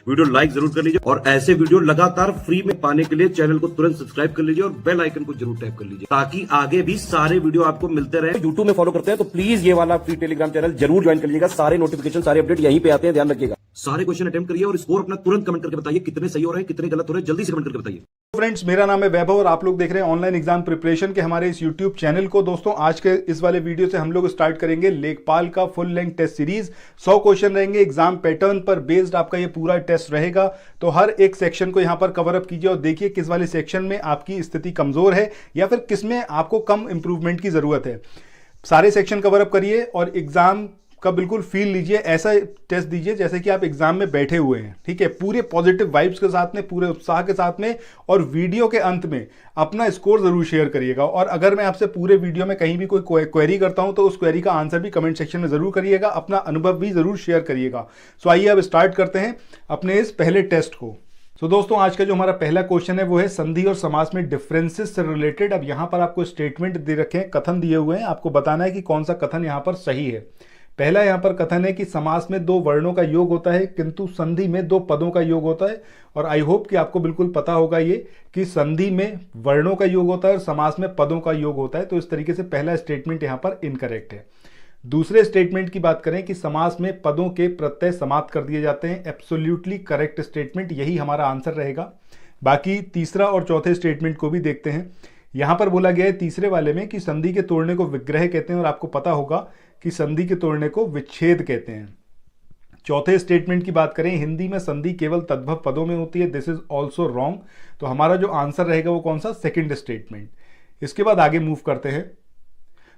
Video like जरूर कर लीजिए और ऐसे वीडियो लगातार फ्री में पाने के लिए चैनल को तुरंत सब्सक्राइब कर लीजिए और बेल आइकन को जरूर टैप कर लीजिए ताकि आगे भी सारे वीडियो आपको मिलते रहे। यूट्यूब में फॉलो करते हैं तो प्लीज ये वाला फ्री टेलीग्राम चैनल जरूर ज्वाइन कर लीजिएगा। सारे नोटिफिकेशन सारे अपडेट यहीं पे आते हैं, ध्यान रखिएगा। सारे क्वेश्चन अटेम्प्ट करिए और स्कोर अपना तुरंत कमेंट करके बताइए कितने सही हो रहे हैं कितने गलत हो रहे हैं, जल्दी से कमेंट करके बताइए। फ्रेंड्स, मेरा नाम है वैभव और आप लोग देख रहे हैं ऑनलाइन एग्जाम प्रिपरेशन के हमारे इस यूट्यूब चैनल को। दोस्तों, आज के इस वाले वीडियो से हम लोग स्टार्ट करेंगे लेखपाल का full length test series. 100 question रहेंगे, एग्जाम पैटर्न पर बेस्ड आपका ये पूरा टेस्ट रहेगा। तो हर एक सेक्शन को यहाँ पर कवर अप कीजिए और देखिए किस वाले सेक्शन में आपकी स्थिति कमजोर है या फिर किसमें आपको कम इंप्रूवमेंट की जरूरत है। सारे सेक्शन कवर अप करिए और एग्जाम का बिल्कुल फील लीजिए, ऐसा टेस्ट दीजिए जैसे कि आप एग्जाम में बैठे हुए हैं। ठीक है, पूरे पॉजिटिव वाइब्स के साथ में, पूरे उत्साह के साथ में, और वीडियो के अंत में अपना स्कोर जरूर शेयर करिएगा। और अगर मैं आपसे पूरे वीडियो में कहीं भी कोई क्वेरी करता हूं तो उस क्वेरी का आंसर भी कमेंट सेक्शन में जरूर करिएगा, अपना अनुभव भी जरूर शेयर करिएगा। सो आइए अब स्टार्ट करते हैं अपने इस पहले टेस्ट को। तो दोस्तों, आज का जो हमारा पहला क्वेश्चन है वो है संधि और समास में डिफरेंसेस से रिलेटेड। अब यहाँ पर आपको स्टेटमेंट दे रखे हैं, कथन दिए हुए हैं, आपको बताना है कि कौन सा कथन यहाँ पर सही है। पहला यहाँ पर कथन है कि समास में 2 वर्णों का योग होता है किंतु संधि में 2 पदों का योग होता है। और आई होप कि आपको बिल्कुल पता होगा ये कि संधि में वर्णों का योग होता है और समास में पदों का योग होता है। तो इस तरीके से पहला स्टेटमेंट यहाँ पर इनकरेक्ट है। दूसरे स्टेटमेंट की बात करें कि समास में पदों के प्रत्यय समाप्त कर दिए जाते हैं, एब्सोल्युटली करेक्ट स्टेटमेंट, यही हमारा आंसर रहेगा। बाकी तीसरा और चौथे स्टेटमेंट को भी देखते हैं। यहां पर बोला गया है तीसरे वाले में कि संधि के तोड़ने को विग्रह कहते हैं और आपको पता होगा कि संधि के तोड़ने को विच्छेद कहते हैं। चौथे स्टेटमेंट की बात करें, हिंदी में संधि केवल तद्भव पदों में होती है, दिस इज ऑल्सो रॉन्ग। तो हमारा जो आंसर रहेगा वो कौन सा, सेकंड स्टेटमेंट। इसके बाद आगे मूव करते हैं।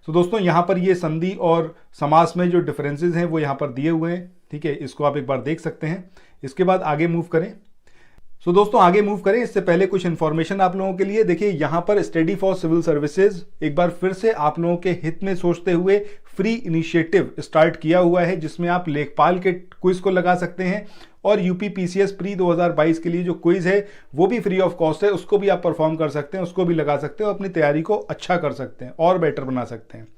तो दोस्तों, यहां पर ये संधि और समास में जो डिफरेंसेस हैं वो यहां पर दिए हुए हैं। ठीक है, इसको आप एक बार देख सकते हैं। इसके बाद आगे मूव करें। सो दोस्तों, आगे मूव करें इससे पहले कुछ इन्फॉर्मेशन आप लोगों के लिए। देखिए, यहां पर स्टडी फॉर सिविल सर्विसेज एक बार फिर से आप लोगों के हित में सोचते हुए फ्री इनिशिएटिव स्टार्ट किया हुआ है, जिसमें आप लेखपाल के क्विज को लगा सकते हैं और यूपी पीसीएस प्री 2022 के लिए जो क्विज है वो भी फ्री ऑफ कॉस्ट है, उसको भी आप परफॉर्म कर सकते हैं, उसको भी लगा सकते हैं और अपनी तैयारी को अच्छा कर सकते हैं और बेटर बना सकते हैं।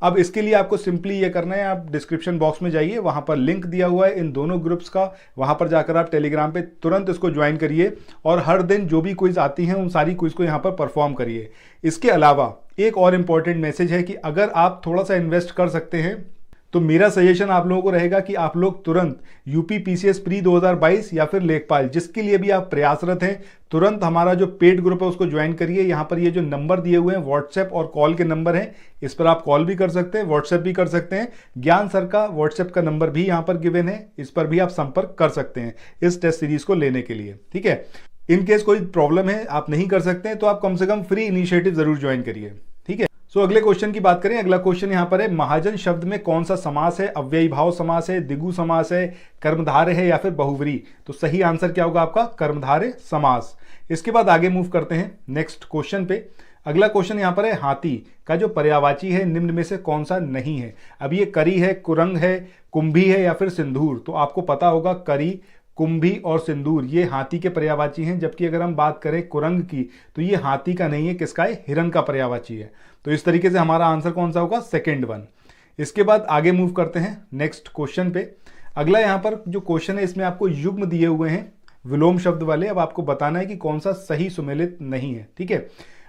अब इसके लिए आपको सिंपली ये करना है, आप डिस्क्रिप्शन बॉक्स में जाइए, वहां पर लिंक दिया हुआ है इन दोनों ग्रुप्स का, वहां पर जाकर आप टेलीग्राम पे तुरंत इसको ज्वाइन करिए और हर दिन जो भी क्विज आती हैं उन सारी क्विज को यहाँ पर परफॉर्म करिए। इसके अलावा एक और इम्पॉर्टेंट मैसेज है कि अगर आप थोड़ा सा इन्वेस्ट कर सकते हैं तो मेरा सजेशन आप लोगों को रहेगा कि आप लोग तुरंत यूपी पीसीएस प्री 2022 या फिर लेखपाल, जिसके लिए भी आप प्रयासरत हैं, तुरंत हमारा जो पेड ग्रुप है उसको ज्वाइन करिए। यहाँ पर ये जो नंबर दिए हुए हैं व्हाट्सएप और कॉल के नंबर हैं, इस पर आप कॉल भी कर सकते हैं, व्हाट्सएप भी कर सकते हैं। ज्ञान सर का व्हाट्सएप का नंबर भी यहाँ पर गिवन है, इस पर भी आप संपर्क कर सकते हैं इस टेस्ट सीरीज को लेने के लिए। ठीक है, इन केस कोई प्रॉब्लम है, आप नहीं कर सकते हैं, तो आप कम से कम फ्री इनिशिएटिव जरूर ज्वाइन करिए। ठीक है, सो अगले क्वेश्चन की बात करें। अगला क्वेश्चन यहाँ पर है, महाजन शब्द में कौन सा समास है, अव्ययी भाव समास है, द्विगु समास है, कर्मधारय है या फिर बहुव्रीहि। तो सही आंसर क्या होगा आपका, कर्मधारय समास। इसके बाद आगे मूव करते हैं नेक्स्ट क्वेश्चन पे। अगला क्वेश्चन यहाँ पर है, हाथी का जो पर्यायवाची है निम्न में से कौन सा नहीं है। अब ये करी है, कुरंग है, कुंभी है या फिर सिंदूर। तो आपको पता होगा करी, कुंभी और सिंदूर ये हाथी के पर्यायवाची हैं, जबकि अगर हम बात करें कुरंग की तो ये हाथी का नहीं है, किसका है, हिरण का पर्यायवाची है। तो इस तरीके से हमारा आंसर कौन सा होगा, सेकंड वन। इसके बाद आगे मूव करते हैं नेक्स्ट क्वेश्चन पे। अगला यहाँ पर जो क्वेश्चन है इसमें आपको युग्म दिए हुए हैं विलोम शब्द वाले। अब आपको बताना है कि कौन सा सही सुमेलित नहीं है। ठीक है,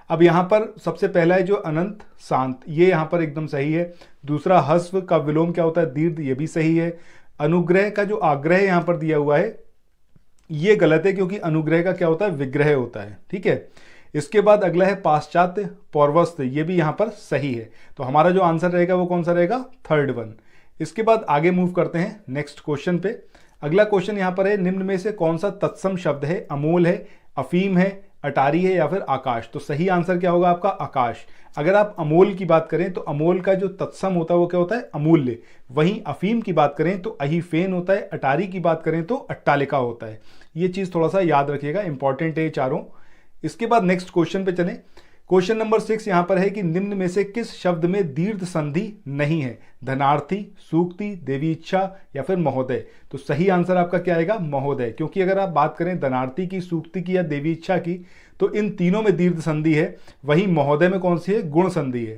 अब यहाँ पर सबसे पहला है जो अनंत शांत, ये यहाँ पर एकदम सही है। दूसरा, हस्व का विलोम क्या होता है, दीर्घ, ये भी सही है। अनुग्रह का जो आग्रह यहाँ पर दिया हुआ है ये गलत है, क्योंकि अनुग्रह का क्या होता है, विग्रह होता है। ठीक है, इसके बाद अगला है पाश्चात्य पौर्वस्त, ये भी यहाँ पर सही है। तो हमारा जो आंसर रहेगा वो कौन सा रहेगा, थर्ड वन। इसके बाद आगे मूव करते हैं नेक्स्ट क्वेश्चन पे। अगला क्वेश्चन यहाँ पर है, निम्न में से कौन सा तत्सम शब्द है, अमोल है, अफीम है, अटारी है या फिर आकाश। तो सही आंसर क्या होगा आपका, आकाश। अगर आप अमोल की बात करें तो अमोल का जो तत्सम होता है वो क्या होता है, अमूल्य। वहीं अफीम की बात करें तो अहिफेन होता है, अटारी की बात करें तो अट्टालिका होता है। ये चीज थोड़ा सा याद रखिएगा, इंपॉर्टेंट है ये चारों। इसके बाद नेक्स्ट क्वेश्चन पे चलें। क्वेश्चन नंबर 6 यहां पर है कि निम्न में से किस शब्द में दीर्घ संधि नहीं है, धनार्थी, सूक्ति, देवी इच्छा या फिर महोदय। तो सही आंसर आपका क्या आएगा, महोदय। क्योंकि अगर आप बात करें धनार्थी की, सूक्ति की या देवी इच्छा की तो इन तीनों में दीर्घ संधि है, वहीं महोदय में कौन सी है, गुण संधि है।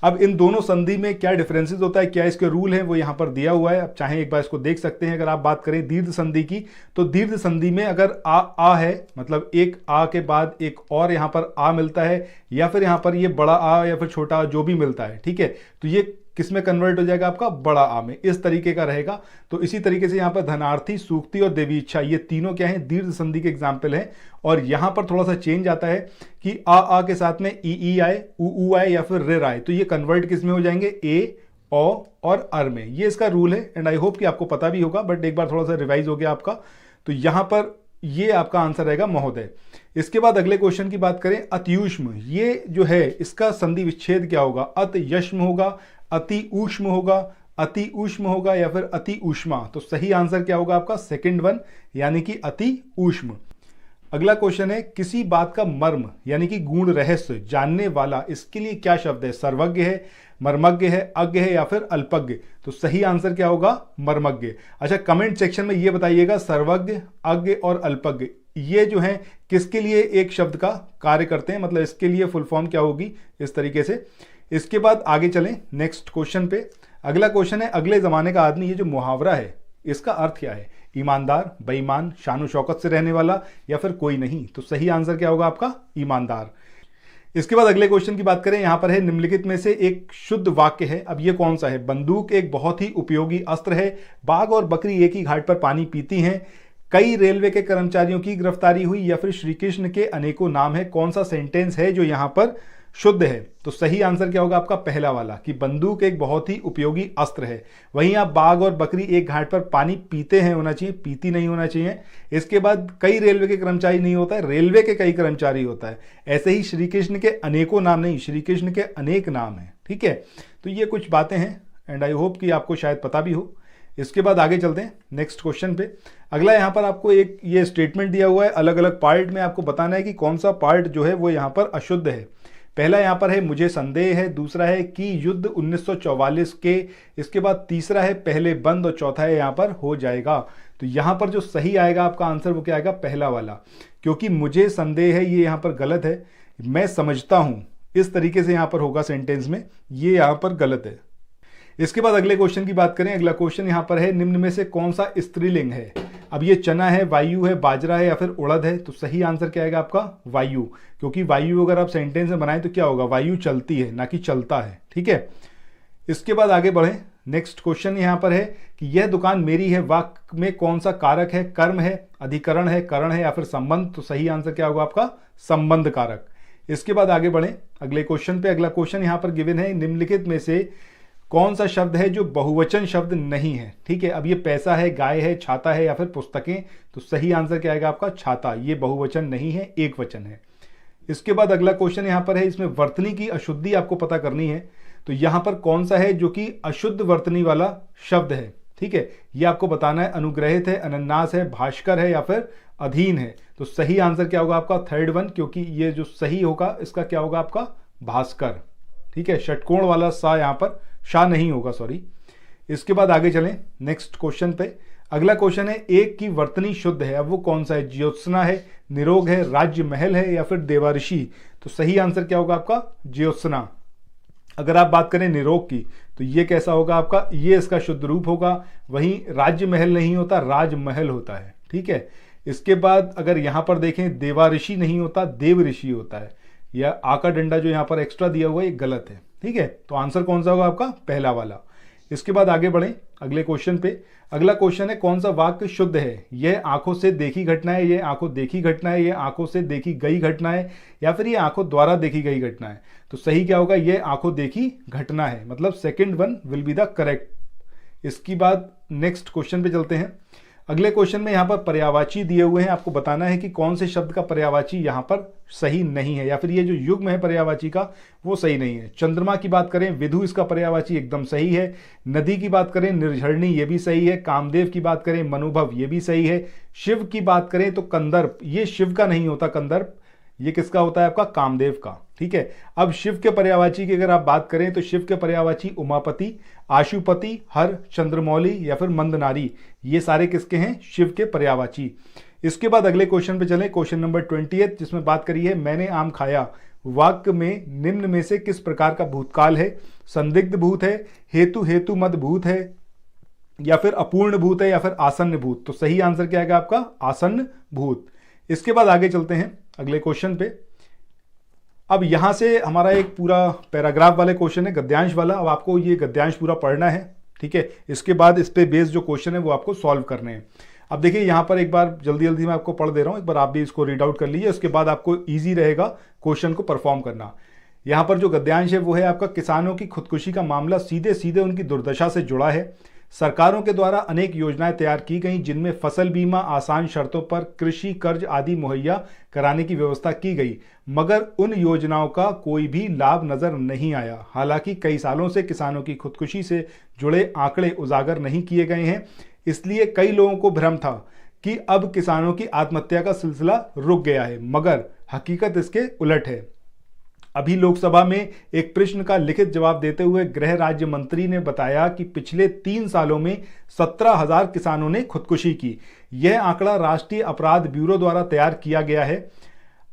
अब इन दोनों संधि में क्या डिफरेंसेस होता है, क्या इसके रूल हैं, वो यहाँ पर दिया हुआ है। अब चाहे एक बार इसको देख सकते हैं। अगर आप बात करें दीर्घ संधि की, तो दीर्घ संधि में अगर आ है, मतलब एक आ के बाद एक और यहाँ पर आ मिलता है, या फिर यहाँ पर ये बड़ा आ या फिर छोटा आ जो भी मिलता है, ठीक है, तो ये किस में कन्वर्ट हो जाएगा, आपका बड़ा आ में, इस तरीके का रहेगा। तो इसी तरीके से यहाँ पर धनार्थी, सूक्ति और देवी इच्छा, ये तीनों क्या हैं, दीर्घ संधि के एग्जाम्पल हैं। और यहाँ पर थोड़ा सा चेंज आता है कि आ के साथ में ई आए, ऊ आए या फिर रे आए, तो ये कन्वर्ट किस में हो जाएंगे, ए, ओ और अर में। ये इसका रूल है एंड आई होप कि आपको पता भी होगा, बट एक बार थोड़ा सा रिवाइज हो गया आपका। तो यहाँ पर ये आपका आंसर रहेगा महोदय। इसके बाद अगले क्वेश्चन की बात करें, अत्युष्म, ये जो है इसका संधि विच्छेद क्या होगा, अत यष्म होगा, अति ऊष्म होगा, अति ऊष्म होगा या फिर अति ऊष्मा। तो सही आंसर क्या होगा आपका, सेकंड वन, यानी कि अति ऊष्म। अगला क्वेश्चन है, किसी बात का मर्म यानी कि गूढ़ रहस्य जानने वाला, इसके लिए क्या शब्द है, सर्वज्ञ है, मर्मज्ञ है, अज्ञ है या फिर अल्पज्ञ। तो सही आंसर क्या होगा, मर्मज्ञ। अच्छा, कमेंट सेक्शन में ये बताइएगा सर्वज्ञ, अज्ञ और अल्पज्ञ ये जो है किसके लिए एक शब्द का कार्य करते हैं, मतलब इसके लिए फुल फॉर्म क्या होगी, इस तरीके से। इसके बाद आगे चलें नेक्स्ट क्वेश्चन पे। अगला क्वेश्चन है, अगले जमाने का आदमी, ये जो मुहावरा है इसका अर्थ क्या है, ईमानदार, बेईमान, शानो शौकत से रहने वाला या फिर कोई नहीं। तो सही आंसर क्या होगा आपका, ईमानदार। इसके बाद अगले क्वेश्चन की बात करें, यहां पर है निम्नलिखित में से एक शुद्ध वाक्य है। अब ये कौन सा है, बंदूक एक बहुत ही उपयोगी अस्त्र है, बाघ और बकरी एक ही घाट पर पानी पीती हैं, कई रेलवे के कर्मचारियों की गिरफ्तारी हुई या फिर श्री कृष्ण के अनेकों नाम है। कौन सा सेंटेंस है जो यहां पर शुद्ध है। तो सही आंसर क्या होगा आपका, पहला वाला, कि बंदूक एक बहुत ही उपयोगी अस्त्र है। वहीं आप बाघ और बकरी एक घाट पर पानी पीते हैं होना चाहिए, पीती नहीं होना चाहिए। इसके बाद कई रेलवे के कर्मचारी नहीं होता है, रेलवे के कई कर्मचारी होता है। ऐसे ही श्री कृष्ण के अनेकों नाम नहीं, श्री कृष्ण के अनेक नाम है, ठीक है। तो ये कुछ बातें हैं एंड आई होप कि आपको शायद पता भी हो। इसके बाद आगे चलते हैं नेक्स्ट क्वेश्चन पे। अगला यहाँ पर आपको एक ये स्टेटमेंट दिया हुआ है, अलग अलग पार्ट में आपको बताना है कि कौन सा पार्ट जो है वो यहाँ पर अशुद्ध है। पहला यहाँ पर है मुझे संदेह है, दूसरा है कि युद्ध 1944 के, इसके बाद तीसरा है पहले बंद और चौथा है यहाँ पर हो जाएगा। तो यहाँ पर जो सही आएगा आपका आंसर वो क्या आएगा, पहला वाला, क्योंकि मुझे संदेह है ये यहाँ पर गलत है, मैं समझता हूँ इस तरीके से यहाँ पर होगा सेंटेंस में, ये यहाँ पर गलत है। इसके बाद अगले क्वेश्चन की बात करें। अगला क्वेश्चन यहाँ पर है निम्न में से कौन सा स्त्रीलिंग है। अब ये चना है, वायु है, बाजरा है या फिर उड़द है। तो सही आंसर क्या आएगा आपका, वायु, क्योंकि वायु अगर आप सेंटेंस में बनाएं तो क्या होगा, वायु चलती है ना कि चलता है, ठीक है। इसके बाद आगे बढ़े। नेक्स्ट क्वेश्चन यहाँ पर है कि यह दुकान मेरी है, वाक्य में कौन सा कारक है, कर्म है, अधिकरण है, करण है या फिर संबंध। तो सही आंसर क्या होगा आपका, संबंध कारक। इसके बाद आगे बढ़े अगले क्वेश्चन पे। अगला क्वेश्चन यहाँ पर गिवन है, निम्नलिखित में से कौन सा शब्द है जो बहुवचन शब्द नहीं है, ठीक है। अब ये पैसा है, गाय है, छाता है या फिर पुस्तकें। तो सही आंसर क्या आएगा आपका, छाता, ये बहुवचन नहीं है, एक वचन है। इसके बाद अगला क्वेश्चन यहाँ पर है, इसमें वर्तनी की अशुद्धि आपको पता करनी है। तो यहाँ पर कौन सा है जो कि अशुद्ध वर्तनी वाला शब्द है, ठीक है, ये आपको बताना है। अनुग्रहित है, अनन्नास है, भास्कर है या फिर अधीन है। तो सही आंसर क्या होगा आपका, थर्ड वन, क्योंकि ये जो सही होगा इसका क्या होगा आपका, भास्कर, ठीक है। षटकोण वाला सा यहाँ पर शाह नहीं होगा, सॉरी। इसके बाद आगे चलें नेक्स्ट क्वेश्चन पे। अगला क्वेश्चन है, एक की वर्तनी शुद्ध है, अब वो कौन सा है, ज्योत्सना है, निरोग है, राज्य महल है या फिर देवाऋषि। तो सही आंसर क्या होगा आपका, ज्योत्सना। अगर आप बात करें निरोग की तो ये कैसा होगा आपका, ये इसका शुद्ध रूप होगा। वहीं राज्य महल नहीं होता, राजमहल होता है, ठीक है। इसके बाद अगर यहां पर देखें, देवाऋषि नहीं होता, देव ऋषि होता है। यह आका डंडा जो यहां पर एक्स्ट्रा दिया हुआ है ये गलत है, ठीक है। तो आंसर कौन सा होगा आपका, पहला वाला। इसके बाद आगे बढ़ें अगले क्वेश्चन पे। अगला क्वेश्चन है, कौन सा वाक्य शुद्ध है, यह आंखों से देखी घटना है, यह आंखों देखी घटना है, यह आंखों से देखी गई घटना है या फिर ये आंखों द्वारा देखी गई घटना है। तो सही क्या होगा, यह आंखों देखी घटना है, मतलब second one will be the correct. इसके बाद नेक्स्ट क्वेश्चन पे चलते हैं। अगले क्वेश्चन में यहाँ पर पर्यायवाची दिए हुए हैं, आपको बताना है कि कौन से शब्द का पर्यायवाची यहाँ पर सही नहीं है या फिर ये जो युग्म है पर्यायवाची का वो सही नहीं है। चंद्रमा की बात करें, विधु इसका पर्यायवाची एकदम सही है। नदी की बात करें, निर्झरणी, ये भी सही है। कामदेव की बात करें, मनोभव, ये भी सही है। शिव की बात करें तो कंदर्प, ये शिव का नहीं होता कंदर्प, ये किसका होता है आपका, कामदेव का, ठीक है। अब शिव के पर्यायवाची की अगर आप बात करें तो शिव के पर्यायवाची उमापति, आशुपति, हर, चंद्रमौली या फिर मंदनारी, ये सारे किसके हैं, शिव के पर्यायवाची। इसके बाद अगले क्वेश्चन पे चलें, क्वेश्चन नंबर 20, जिसमें बात करी है मैंने आम खाया, वाक्य में निम्न में से किस प्रकार का भूतकाल है? संदिग्ध भूत है, हेतु हेतु मद भूत है, या फिर अपूर्ण भूत है, या फिर आसन्न भूत? तो सही आंसर क्या है आपका? आसन्न भूत। इसके बाद आगे चलते हैं अगले क्वेश्चन पे। अब यहां से हमारा एक पूरा पैराग्राफ वाले क्वेश्चन है, गद्यांश वाला। अब आपको ये गद्यांश पूरा पढ़ना है, ठीक है। इसके बाद इस पे बेस्ड जो क्वेश्चन है वो आपको सॉल्व करने हैं। अब देखिए यहाँ पर एक बार जल्दी जल्दी मैं आपको पढ़ दे रहा हूँ, एक बार आप भी इसको रीड आउट कर लीजिए, उसके बाद आपको ईजी रहेगा क्वेश्चन को परफॉर्म करना। यहाँ पर जो गद्यांश है वो है आपका, किसानों की खुदकुशी का मामला सीधे सीधे उनकी दुर्दशा से जुड़ा है। सरकारों के द्वारा अनेक योजनाएं तैयार की गई जिनमें फसल बीमा, आसान शर्तों पर कृषि कर्ज आदि मुहैया कराने की व्यवस्था की गई, मगर उन योजनाओं का कोई भी लाभ नजर नहीं आया। हालांकि कई सालों से किसानों की खुदकुशी से जुड़े आंकड़े उजागर नहीं किए गए हैं, इसलिए कई लोगों को भ्रम था कि अब किसानों की आत्महत्या का सिलसिला रुक गया है, मगर हकीकत इसके उलट है। अभी लोकसभा में एक प्रश्न का लिखित जवाब देते हुए गृह राज्य मंत्री ने बताया कि पिछले 3 सालों में 17,000 किसानों ने खुदकुशी की। यह आंकड़ा राष्ट्रीय अपराध ब्यूरो द्वारा तैयार किया गया है।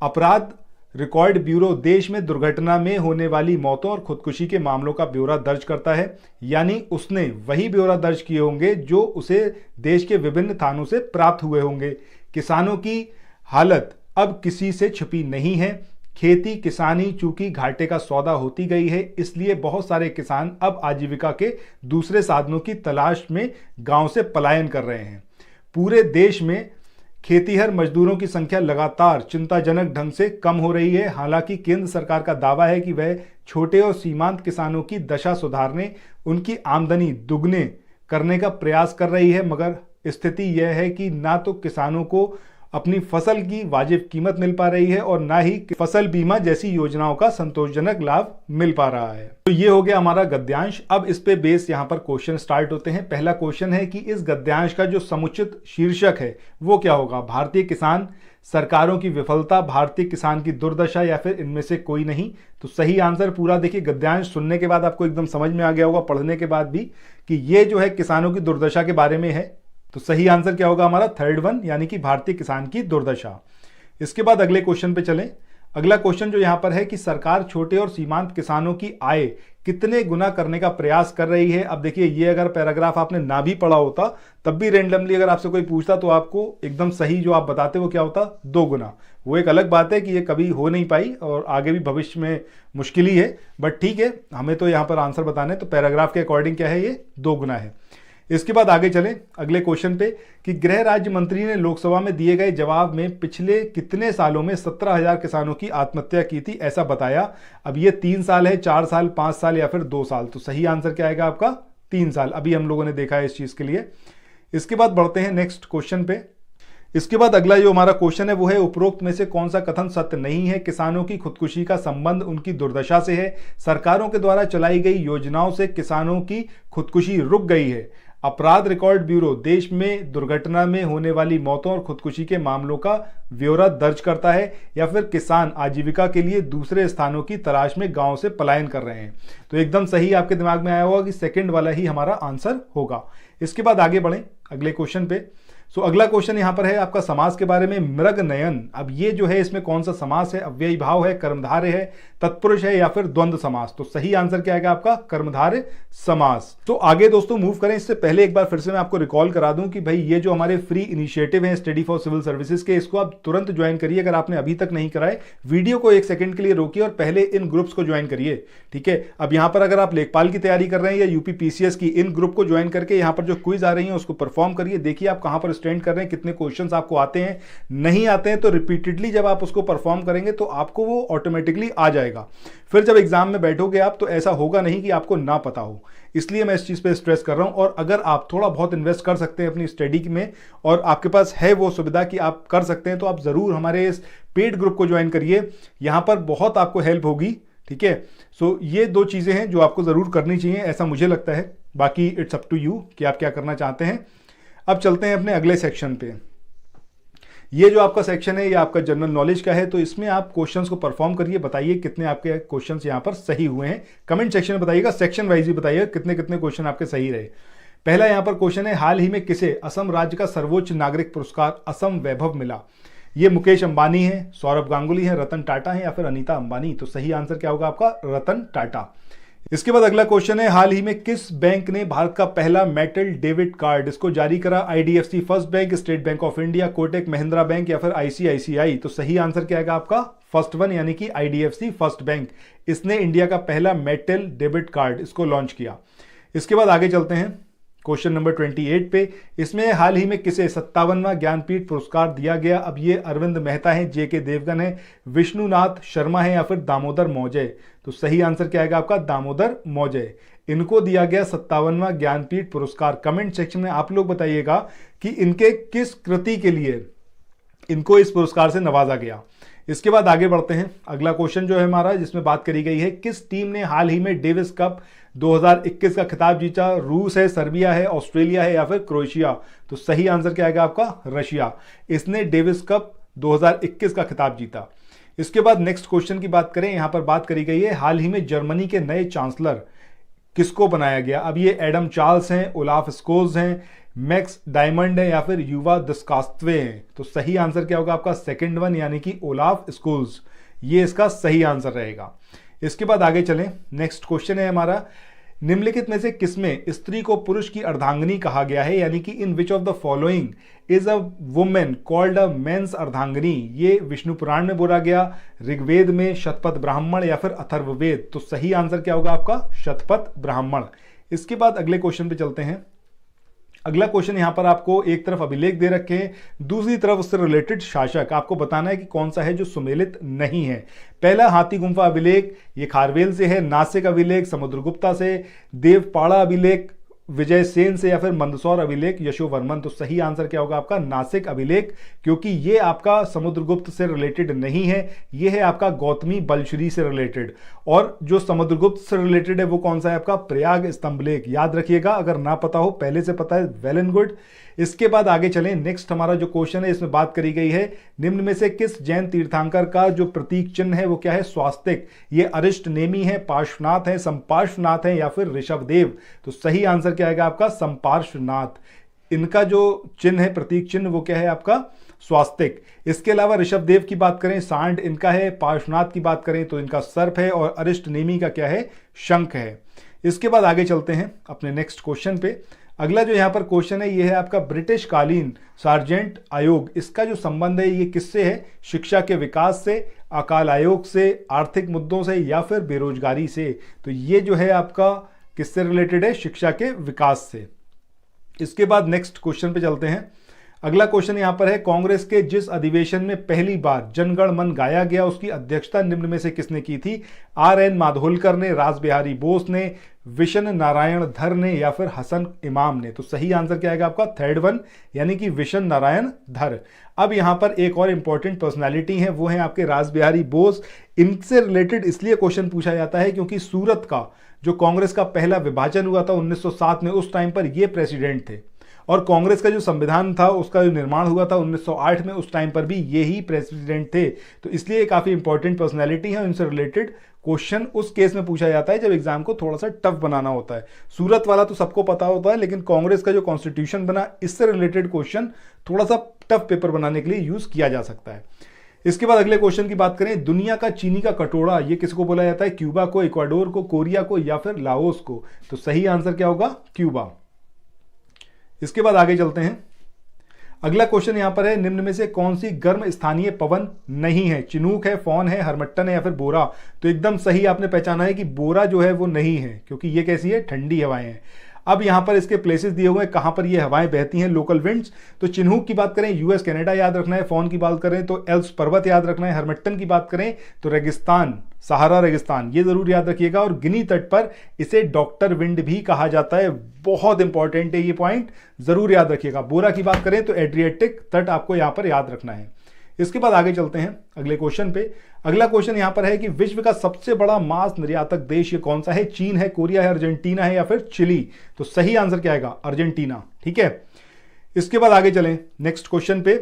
अपराध रिकॉर्ड ब्यूरो देश में दुर्घटना में होने वाली मौतों और खुदकुशी के मामलों का ब्यौरा दर्ज करता है, यानी उसने वही ब्यौरा दर्ज किए होंगे जो उसे देश के विभिन्न थानों से प्राप्त हुए होंगे। किसानों की हालत अब किसी से छिपी नहीं है। खेती किसानी चूंकि घाटे का सौदा होती गई है, इसलिए बहुत सारे किसान अब आजीविका के दूसरे साधनों की तलाश में गांव से पलायन कर रहे हैं। पूरे देश में खेतीहर मजदूरों की संख्या लगातार चिंताजनक ढंग से कम हो रही है। हालांकि केंद्र सरकार का दावा है कि वह छोटे और सीमांत किसानों की दशा सुधारने, उनकी आमदनी दुगने करने का प्रयास कर रही है, मगर स्थिति यह है कि ना तो किसानों को अपनी फसल की वाजिब कीमत मिल पा रही है और ना ही फसल बीमा जैसी योजनाओं का संतोषजनक लाभ मिल पा रहा है। तो ये हो गया हमारा गद्यांश। अब इस पे बेस यहाँ पर क्वेश्चन स्टार्ट होते हैं। पहला क्वेश्चन है कि इस गद्यांश का जो समुचित शीर्षक है वो क्या होगा? भारतीय किसान, सरकारों की विफलता, भारतीय किसान की दुर्दशा, या फिर इनमें से कोई नहीं? तो सही आंसर पूरा देखिए, गद्यांश सुनने के बाद आपको एकदम समझ में आ गया होगा, पढ़ने के बाद भी, कि ये जो है किसानों की दुर्दशा के बारे में है। तो सही आंसर क्या होगा हमारा? थर्ड वन, यानी कि भारतीय किसान की दुर्दशा। इसके बाद अगले क्वेश्चन पे चलें। अगला क्वेश्चन जो यहां पर है कि सरकार छोटे और सीमांत किसानों की आय कितने गुना करने का प्रयास कर रही है। अब देखिए, ये अगर पैराग्राफ आपने ना भी पढ़ा होता तब भी रेंडमली अगर आपसे कोई पूछता तो आपको एकदम सही जो आप बताते वो क्या होता? 2 गुना। वो एक अलग बात है कि ये कभी हो नहीं पाई और आगे भी भविष्य में मुश्किल ही है, बट ठीक है, हमें तो यहां पर आंसर बताने, तो पैराग्राफ के अकॉर्डिंग क्या है? ये 2 गुना है। इसके बाद आगे चलें अगले क्वेश्चन पे कि गृह राज्य मंत्री ने लोकसभा में दिए गए जवाब में पिछले कितने सालों में 17,000 किसानों की आत्महत्या की थी ऐसा बताया। अब ये 3 साल है, 4 साल, 5 साल या फिर 2 साल? तो सही आंसर क्या आएगा आपका? 3 साल। अभी हम लोगों ने देखा है इस चीज के लिए। इसके बाद बढ़ते हैं नेक्स्ट क्वेश्चन पे। इसके बाद अगला जो हमारा क्वेश्चन है वो है, उपरोक्त में से कौन सा कथन सत्य नहीं है? किसानों की खुदकुशी का संबंध उनकी दुर्दशा से है। सरकारों के द्वारा चलाई गई योजनाओं से किसानों की खुदकुशी रुक गई है। अपराध रिकॉर्ड ब्यूरो देश में दुर्घटना में होने वाली मौतों और खुदकुशी के मामलों का ब्यौरा दर्ज करता है, या फिर किसान आजीविका के लिए दूसरे स्थानों की तलाश में गांव से पलायन कर रहे हैं? तो एकदम सही आपके दिमाग में आया होगा कि सेकंड वाला ही हमारा आंसर होगा। इसके बाद आगे बढ़ें अगले क्वेश्चन पे। सो अगला क्वेश्चन यहां पर है आपका समास के बारे में, मृग नयन। अब ये जो है इसमें कौन सा समास है? अव्ययी भाव है, कर्मधारय है, तत्पुरुष है, या फिर द्वंद्व समास? तो सही आंसर क्या आएगा आपका? कर्मधारय समास। तो आगे दोस्तों मूव करें, इससे पहले एक बार फिर से मैं आपको रिकॉल करा दूं कि भाई ये जो हमारे फ्री इनिशिएटिव है स्टडी फॉर सिविल सर्विसेज के, इसको आप तुरंत ज्वाइन करिए। अगर आपने अभी तक नहीं कराए, वीडियो को 1 सेकंड के लिए रोकिए और पहले इन ग्रुप्स को ज्वाइन करिए, ठीक है। अब यहां पर अगर आप लेखपाल की तैयारी कर रहे हैं या यूपी पीसीएस की, इन ग्रुप को ज्वाइन करके यहां पर जो क्विज आ रही है उसको परफॉर्म करिए। देखिए आप कहां पर स्टैंड कर रहे हैं, कितने क्वेश्चंस आपको आते हैं, नहीं आते हैं, तो रिपीटेडली जब आप उसको परफॉर्म करेंगे तो आपको वो ऑटोमेटिकली आ जाएगा। फिर जब एग्जाम में बैठोगे आप तो ऐसा होगा नहीं कि आपको ना पता हो, इसलिए मैं इस चीज पे स्ट्रेस कर रहा हूं। और अगर आप थोड़ा बहुत इन्वेस्ट कर सकते हैं अपनी स्टडी में और आपके पास है वो सुविधा कि आप कर सकते हैं, तो आप जरूर हमारे इस पेड ग्रुप को ज्वाइन करिए। यहां पर बहुत आपको हेल्प होगी, ठीक है। सो ये 2 चीजें हैं जो आपको जरूर करनी चाहिए, ऐसा मुझे लगता है। बाकी इट्स अप टू यू कि आप क्या करना चाहते हैं। अब चलते हैं अपने अगले सेक्शन पे। ये जो आपका सेक्शन है ये आपका जनरल नॉलेज का है, तो इसमें आप क्वेश्चंस को परफॉर्म करिए, बताइए कितने आपके क्वेश्चंस यहाँ पर सही हुए हैं। कमेंट सेक्शन में बताइएगा, सेक्शन वाइज भी बताइएगा कितने कितने क्वेश्चन आपके सही रहे। पहला यहाँ पर क्वेश्चन है, हाल ही में किसे असम राज्य का सर्वोच्च नागरिक पुरस्कार असम वैभव मिला? ये मुकेश अंबानी है, सौरभ गांगुली है, रतन टाटा है या फिर अनीता अंबानी? तो सही आंसर क्या होगा आपका? रतन टाटा। इसके बाद अगला क्वेश्चन है, हाल ही में किस बैंक ने भारत का पहला मेटल डेबिट कार्ड इसको जारी करा? IDFC first bank, state bank of India, Kotak Mahindra bank या फिर आईसीआईसीआई? तो सही आंसर क्या आएगा आपका? फर्स्ट वन, यानी कि आईडीएफसी फर्स्ट बैंक। इसने इंडिया का पहला मेटल डेबिट कार्ड इसको लॉन्च किया। इसके बाद आगे चलते हैं क्वेश्चन नंबर 28 पे। इसमें हाल ही में किसे 57वां ज्ञानपीठ पुरस्कार दिया गया? अब ये अरविंद मेहता है, जेके देवगन है, विष्णुनाथ शर्मा है या फिर दामोदर मौजे? तो सही आंसर क्या आएगा आपका? दामोदर मौजे। इनको दिया गया 57वां ज्ञानपीठ पुरस्कार। कमेंट सेक्शन में आप लोग बताइएगा कि इनके किस कृति के लिए इनको इस पुरस्कार से नवाजा गया। इसके बाद आगे बढ़ते हैं। अगला क्वेश्चन जो है हमारा, जिसमें बात करी गई है, किस टीम ने हाल ही में डेविस कप 2021 का खिताब जीता? रूस है, सर्बिया है, ऑस्ट्रेलिया है या फिर क्रोएशिया? तो सही आंसर क्या आएगा आपका? रशिया। इसने डेविस कप 2021 का खिताब जीता। इसके बाद नेक्स्ट क्वेश्चन की बात करें, यहां पर बात करी गई है, हाल ही में जर्मनी के नए चांसलर किसको बनाया गया? अब ये एडम चार्ल्स हैं, ओलाफ स्कोल्स हैं, मैक्स डायमंड है या फिर युवा दस्कास्त्वे हैं? तो सही आंसर क्या होगा आपका? सेकंड वन, यानी कि ओलाफ स्कोल्स। ये इसका सही आंसर रहेगा। इसके बाद आगे चलें। नेक्स्ट क्वेश्चन है हमारा, निम्नलिखित में से किसमें स्त्री को पुरुष की अर्धांगिनी कहा गया है? यानी कि in which of the following is a women called a man's अर्धांगिनी? ये विष्णु पुराण में बोला गया, ऋग्वेद में, शतपथ ब्राह्मण या फिर अथर्ववेद? तो सही आंसर क्या होगा आपका? शतपथ ब्राह्मण। इसके बाद अगले क्वेश्चन पे चलते हैं। अगला क्वेश्चन यहां पर आपको एक तरफ अभिलेख दे रखे हैं, दूसरी तरफ उससे रिलेटेड शासक। आपको बताना है कि कौन सा है जो सुमेलित नहीं है। पहला हाथी गुम्फा अभिलेख, ये खारवेल से है। नासिक अभिलेख समुद्रगुप्ता से। देवपाड़ा अभिलेख विजय सेन से या फिर मंदसौर अभिलेख यशोवर्मन? तो सही आंसर क्या होगा आपका? नासिक अभिलेख, क्योंकि ये आपका समुद्रगुप्त से रिलेटेड नहीं है, ये है आपका गौतमी बलश्री से रिलेटेड। और जो समुद्रगुप्त से रिलेटेड है वो कौन सा है आपका? प्रयाग स्तंभलेख। याद रखिएगा, अगर ना पता हो, पहले से पता है, वेल एंड गुड। इसके बाद आगे चलें। नेक्स्ट हमारा जो क्वेश्चन है, इसमें बात करी गई है, निम्न में से किस जैन तीर्थंकर का जो प्रतीक चिन्ह है वो क्या है? स्वास्तिक। ये अरिष्ट नेमी है, पार्श्वनाथ है, संपार्श्वनाथ है या फिर ऋषभदेव? तो सही आंसर क्या आएगा आपका? संपार्श्वनाथ। इनका जो चिन्ह है, प्रतीक चिन्ह, वो क्या है आपका? स्वास्तिक। इसके अलावा ऋषभदेव की बात करें, सांड इनका है। पार्श्वनाथ की बात करें तो इनका सर्प है। और अरिष्ट नेमी का क्या है? शंख है। इसके बाद आगे चलते हैं अपने नेक्स्ट क्वेश्चन पे। अगला जो यहाँ पर क्वेश्चन है, ये है आपका ब्रिटिश कालीन सार्जेंट आयोग। इसका जो संबंध है ये किससे है? शिक्षा के विकास से, अकाल आयोग से, आर्थिक मुद्दों से या फिर बेरोजगारी से? तो ये जो है आपका किससे रिलेटेड है? शिक्षा के विकास से। इसके बाद नेक्स्ट क्वेश्चन पे चलते हैं। अगला क्वेश्चन यहां पर है, कांग्रेस के जिस अधिवेशन में पहली बार जनगण मन गाया गया उसकी अध्यक्षता निम्न में से किसने की थी? आर.एन. माधोलकर ने, रास बिहारी बोस ने, विशन नारायण धर ने या फिर हसन इमाम ने? तो सही आंसर क्या आएगा आपका? थर्ड वन, यानी कि विशन नारायण धर। अब यहां पर एक और इंपॉर्टेंट पर्सनालिटी है, वो है आपके रास बिहारी बोस। इनसे रिलेटेड इसलिए क्वेश्चन पूछा जाता है क्योंकि सूरत का जो कांग्रेस का पहला विभाजन हुआ था 1907 में, उस टाइम पर ये प्रेसिडेंट थे। और कांग्रेस का जो संविधान था उसका जो निर्माण हुआ था 1908 में, उस टाइम पर भी ये ही प्रेसिडेंट थे। तो इसलिए काफी इंपॉर्टेंट पर्सनैलिटी है। इनसे रिलेटेड क्वेश्चन उस केस में पूछा जाता है जब एग्जाम को थोड़ा सा टफ बनाना होता है। सूरत वाला तो सबको पता होता है, लेकिन कांग्रेस का जो कॉन्स्टिट्यूशन बना, इससे रिलेटेड क्वेश्चन थोड़ा सा टफ पेपर बनाने के लिए यूज किया जा सकता है। इसके बाद अगले क्वेश्चन की बात करें, दुनिया का चीनी का कटोरा ये किसको बोला जाता है? क्यूबा को, इक्वाडोर को, कोरिया को या फिर लाओस को? तो सही आंसर क्या होगा? क्यूबा। इसके बाद आगे चलते हैं। अगला क्वेश्चन यहां पर है, निम्न में से कौन सी गर्म स्थानीय पवन नहीं है? चिनूक है, फौन है, हरमट्टन है या फिर बोरा? तो एकदम सही आपने पहचाना है कि बोरा जो है वो नहीं है, क्योंकि ये कैसी है? ठंडी हवाएं हैं। अब यहां पर इसके प्लेसेस दिए हुए हैं कहां पर ये हवाएं बहती हैं, लोकल विंड्स। तो चिन्हूक की बात करें यूएस कनाडा याद रखना है, फौन की बात करें तो एल्प्स पर्वत याद रखना है, हरमट्टन की बात करें तो रेगिस्तान, सहारा रेगिस्तान, ये जरूर याद रखिएगा। और गिनी तट पर इसे डॉक्टर विंड भी कहा जाता है, बहुत इंपॉर्टेंट है ये पॉइंट, जरूर याद रखिएगा। बोरा की बात करें तो एड्रियाटिक तट आपको यहां पर याद रखना है। इसके बाद आगे चलते हैं अगले क्वेश्चन पे। अगला क्वेश्चन यहां पर है कि विश्व का सबसे बड़ा मांस निर्यातक देश ये कौन सा है? चीन है, कोरिया है, अर्जेंटीना है या फिर चिली? तो सही आंसर क्या आएगा? अर्जेंटीना। ठीक है, इसके बाद आगे चलें नेक्स्ट क्वेश्चन पे।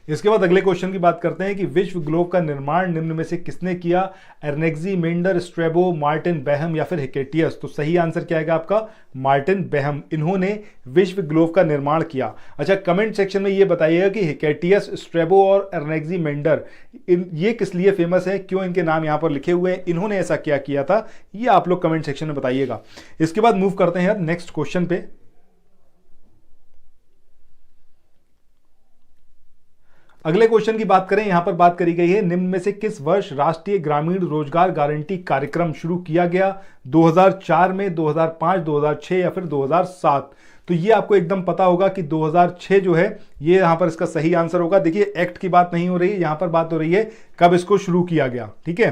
इसके बाद अगले क्वेश्चन की बात करते हैं कि विश्व ग्लोब का निर्माण निम्न में से किसने किया? एर्नेग्जी-मेंडर, स्ट्रैबो, मार्टिन बेहम या फिर हिकेटियस? तो सही आंसर क्या आएगा आपका? Martin Behaim. इन्होंने विश्व ग्लोब का निर्माण किया। अच्छा, कमेंट सेक्शन में ये बताइएगा कि हिकेटियस, स्ट्रैबो और एर्नेग्जी-मेंडर ये किस लिए फेमस है, क्यों इनके नाम यहां पर लिखे हुए हैं, इन्होंने ऐसा क्या किया था, ये आप लोग कमेंट सेक्शन में बताइएगा। इसके बाद मूव करते हैं अब नेक्स्ट क्वेश्चन पे। अगले क्वेश्चन की बात करें, यहां पर बात करी गई है निम्न में से किस वर्ष राष्ट्रीय ग्रामीण रोजगार गारंटी कार्यक्रम शुरू किया गया? 2004 में, 2005, 2006 या फिर 2007? तो ये आपको एकदम पता होगा कि 2006 जो है ये यहां पर इसका सही आंसर होगा। देखिए, एक्ट की बात नहीं हो रही है, यहां पर बात हो रही है कब इसको शुरू किया गया। ठीक है,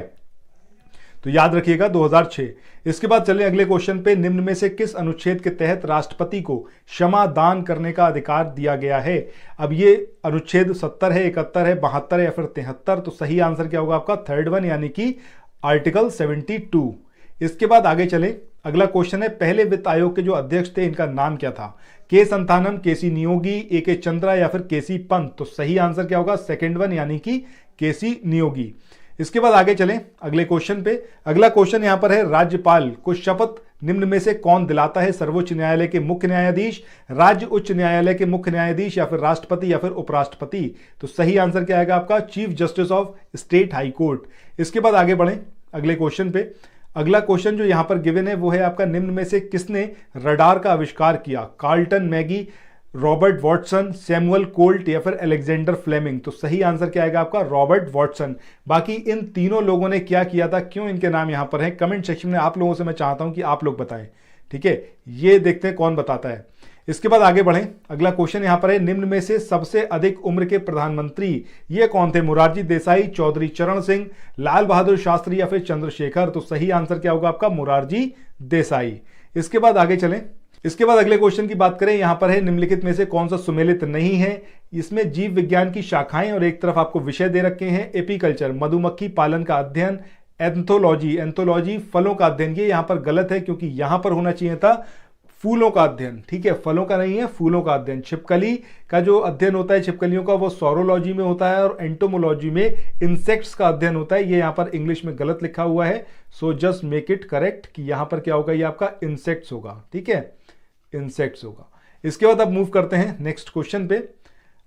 तो याद रखिएगा 2006। इसके बाद चलें अगले क्वेश्चन पे। निम्न में से किस अनुच्छेद के तहत राष्ट्रपति को क्षमा दान करने का अधिकार दिया गया है? अब ये अनुच्छेद 70 है, 71 है, 72 है या फिर 73? तो सही आंसर क्या होगा आपका? थर्ड वन, यानी कि आर्टिकल 72। इसके बाद आगे चले, अगला क्वेश्चन है पहले वित्त आयोग के जो अध्यक्ष थे इनका नाम क्या था? के संथानम, केसी नियोगी, ए के चंद्रा या फिर केसी पंत? तो सही आंसर क्या होगा? सेकंड वन, यानी कि केसी नियोगी। इसके बाद आगे चलें अगले क्वेश्चन पे। अगला क्वेश्चन यहां पर है राज्यपाल को शपथ निम्न में से कौन दिलाता है? सर्वोच्च न्यायालय के मुख्य न्यायाधीश, राज्य उच्च न्यायालय के मुख्य न्यायाधीश या फिर राष्ट्रपति या फिर उपराष्ट्रपति? तो सही आंसर क्या आएगा आपका? Chief justice of state high court. इसके बाद आगे बढ़ें अगले क्वेश्चन पे। अगला क्वेश्चन जो यहां पर गिवन है वो है आपका निम्न में से किसने रडार का आविष्कार किया? Carlton Maggi, Robert Watson, Samuel Colt या फिर अलेक्जेंडर फ्लेमिंग? तो सही आंसर क्या आएगा आपका? Robert Watson. बाकी इन तीनों लोगों ने क्या किया था, क्यों इनके नाम यहां पर हैं, कमेंट सेक्शन में आप लोगों से मैं चाहता हूं कि आप लोग बताएं। ठीक है, ये देखते हैं कौन बताता है। इसके बाद आगे बढ़ें, अगला क्वेश्चन यहां पर है निम्न में से सबसे अधिक उम्र के प्रधानमंत्री ये कौन थे? मोरारजी देसाई, चौधरी चरण सिंह, लाल बहादुर शास्त्री या फिर चंद्रशेखर? तो सही आंसर क्या होगा आपका? मोरारजी देसाई। इसके बाद आगे चलें, इसके बाद अगले क्वेश्चन की बात करें, यहां पर है निम्नलिखित में से कौन सा सुमेलित नहीं है? इसमें जीव विज्ञान की शाखाएं और एक तरफ आपको विषय दे रखे हैं एपीकल्चर, मधुमक्खी पालन का अध्ययन, एंथोलॉजी फलों का अध्ययन। ये यहां पर गलत है क्योंकि यहां पर होना चाहिए था फूलों का अध्ययन। ठीक है, फलों का नहीं है, फूलों का अध्ययन। छिपकली का जो अध्ययन होता है छिपकलियों का, वो सौरोलॉजी में होता है और एंटोमोलॉजी में इंसेक्ट्स का अध्ययन होता है। ये यहां पर इंग्लिश में गलत लिखा हुआ है, so just make it correct कि यहां पर क्या होगा, ये आपका इंसेक्ट्स होगा। ठीक है, इंसेक्ट्स होगा। इसके बाद अब मूव करते हैं नेक्स्ट क्वेश्चन पे।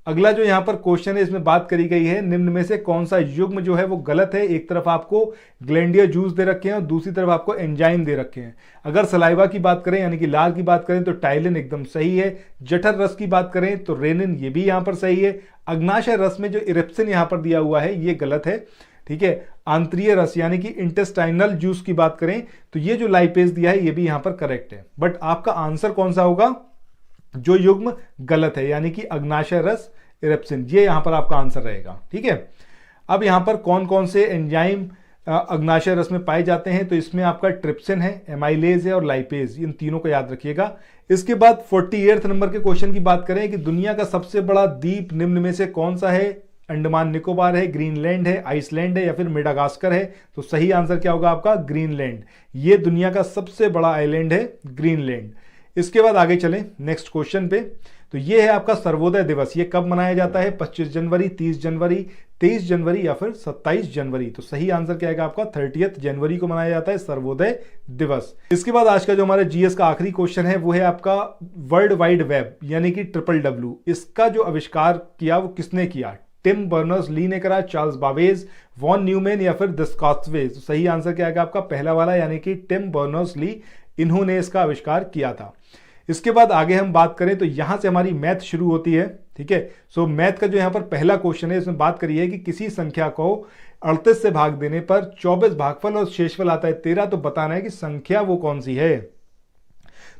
अगला जो यहां पर क्वेश्चन है इसमें बात करी गई है निम्न में से कौन सा युग्म जो है वो गलत है? एक तरफ आपको ग्लैंडियर जूस दे रखे हैं और दूसरी तरफ आपको एंजाइम दे रखे हैं। अगर सलाइवा की बात करें यानी कि लार की बात करें तो टाइलिन एकदम सही है। जठर रस की बात करें तो रेनिन, ये भी यहां पर सही है। अग्नाशय रस में जो इरिप्सिन यहां पर दिया हुआ है ये गलत है। ठीक है, आंतरीय रस यानी कि इंटेस्टाइनल जूस की बात करें तो ये जो लाइपेज दिया है ये भी यहां पर करेक्ट है। बट आपका आंसर कौन सा होगा? जो युग्म गलत है यानी कि अग्नाशय रस, इरिप्सिन, ये यहां पर आपका आंसर रहेगा। ठीक है, अब यहां पर कौन कौन से एंजाइम अग्नाशय रस में पाए जाते हैं? तो इसमें आपका ट्रिप्सिन है, एमाइलेज है और लाइपेज, इन तीनों को याद रखिएगा। इसके बाद 48 नंबर के क्वेश्चन की बात करें कि दुनिया का सबसे बड़ा द्वीप निम्न में से कौन सा है? अंडमान निकोबार है, ग्रीनलैंड है, आइसलैंड है या फिर मेडागास्कर है? तो सही आंसर क्या होगा आपका? ग्रीनलैंड। ये दुनिया का सबसे बड़ा आइलैंड है ग्रीनलैंड। इसके बाद आगे चलें नेक्स्ट क्वेश्चन पे। तो ये है आपका सर्वोदय दिवस, ये कब मनाया जाता है? 25 जनवरी, 30 जनवरी, 23 जनवरी या फिर 27 जनवरी? तो सही आंसर क्या आएगा आपका? 30 जनवरी को मनाया जाता है सर्वोदय दिवस। इसके बाद आज का जो हमारा जीएस का आखिरी क्वेश्चन है वो है आपका वर्ल्ड वाइड वेब यानी कि WWW, इसका जो आविष्कार किया वो किसने किया? टिम बर्नर्स-ली ने करा, चार्ल्स बाबेज, वॉन न्यूमैन या फिर डिस्कॉस्वे? तो सही आंसर क्या आएगा आपका? पहला वाला यानी कि टिम बर्नर्स-ली, इन्होंने इसका आविष्कार किया था। इसके बाद आगे हम बात करें तो यहां से हमारी मैथ शुरू होती है। ठीक है, सो मैथ का जो यहां पर पहला क्वेश्चन है इसमें बात करी है कि किसी संख्या को 38 से भाग देने पर 24 भागफल और शेषफल आता है 13, तो बताना है कि संख्या वो कौन सी है।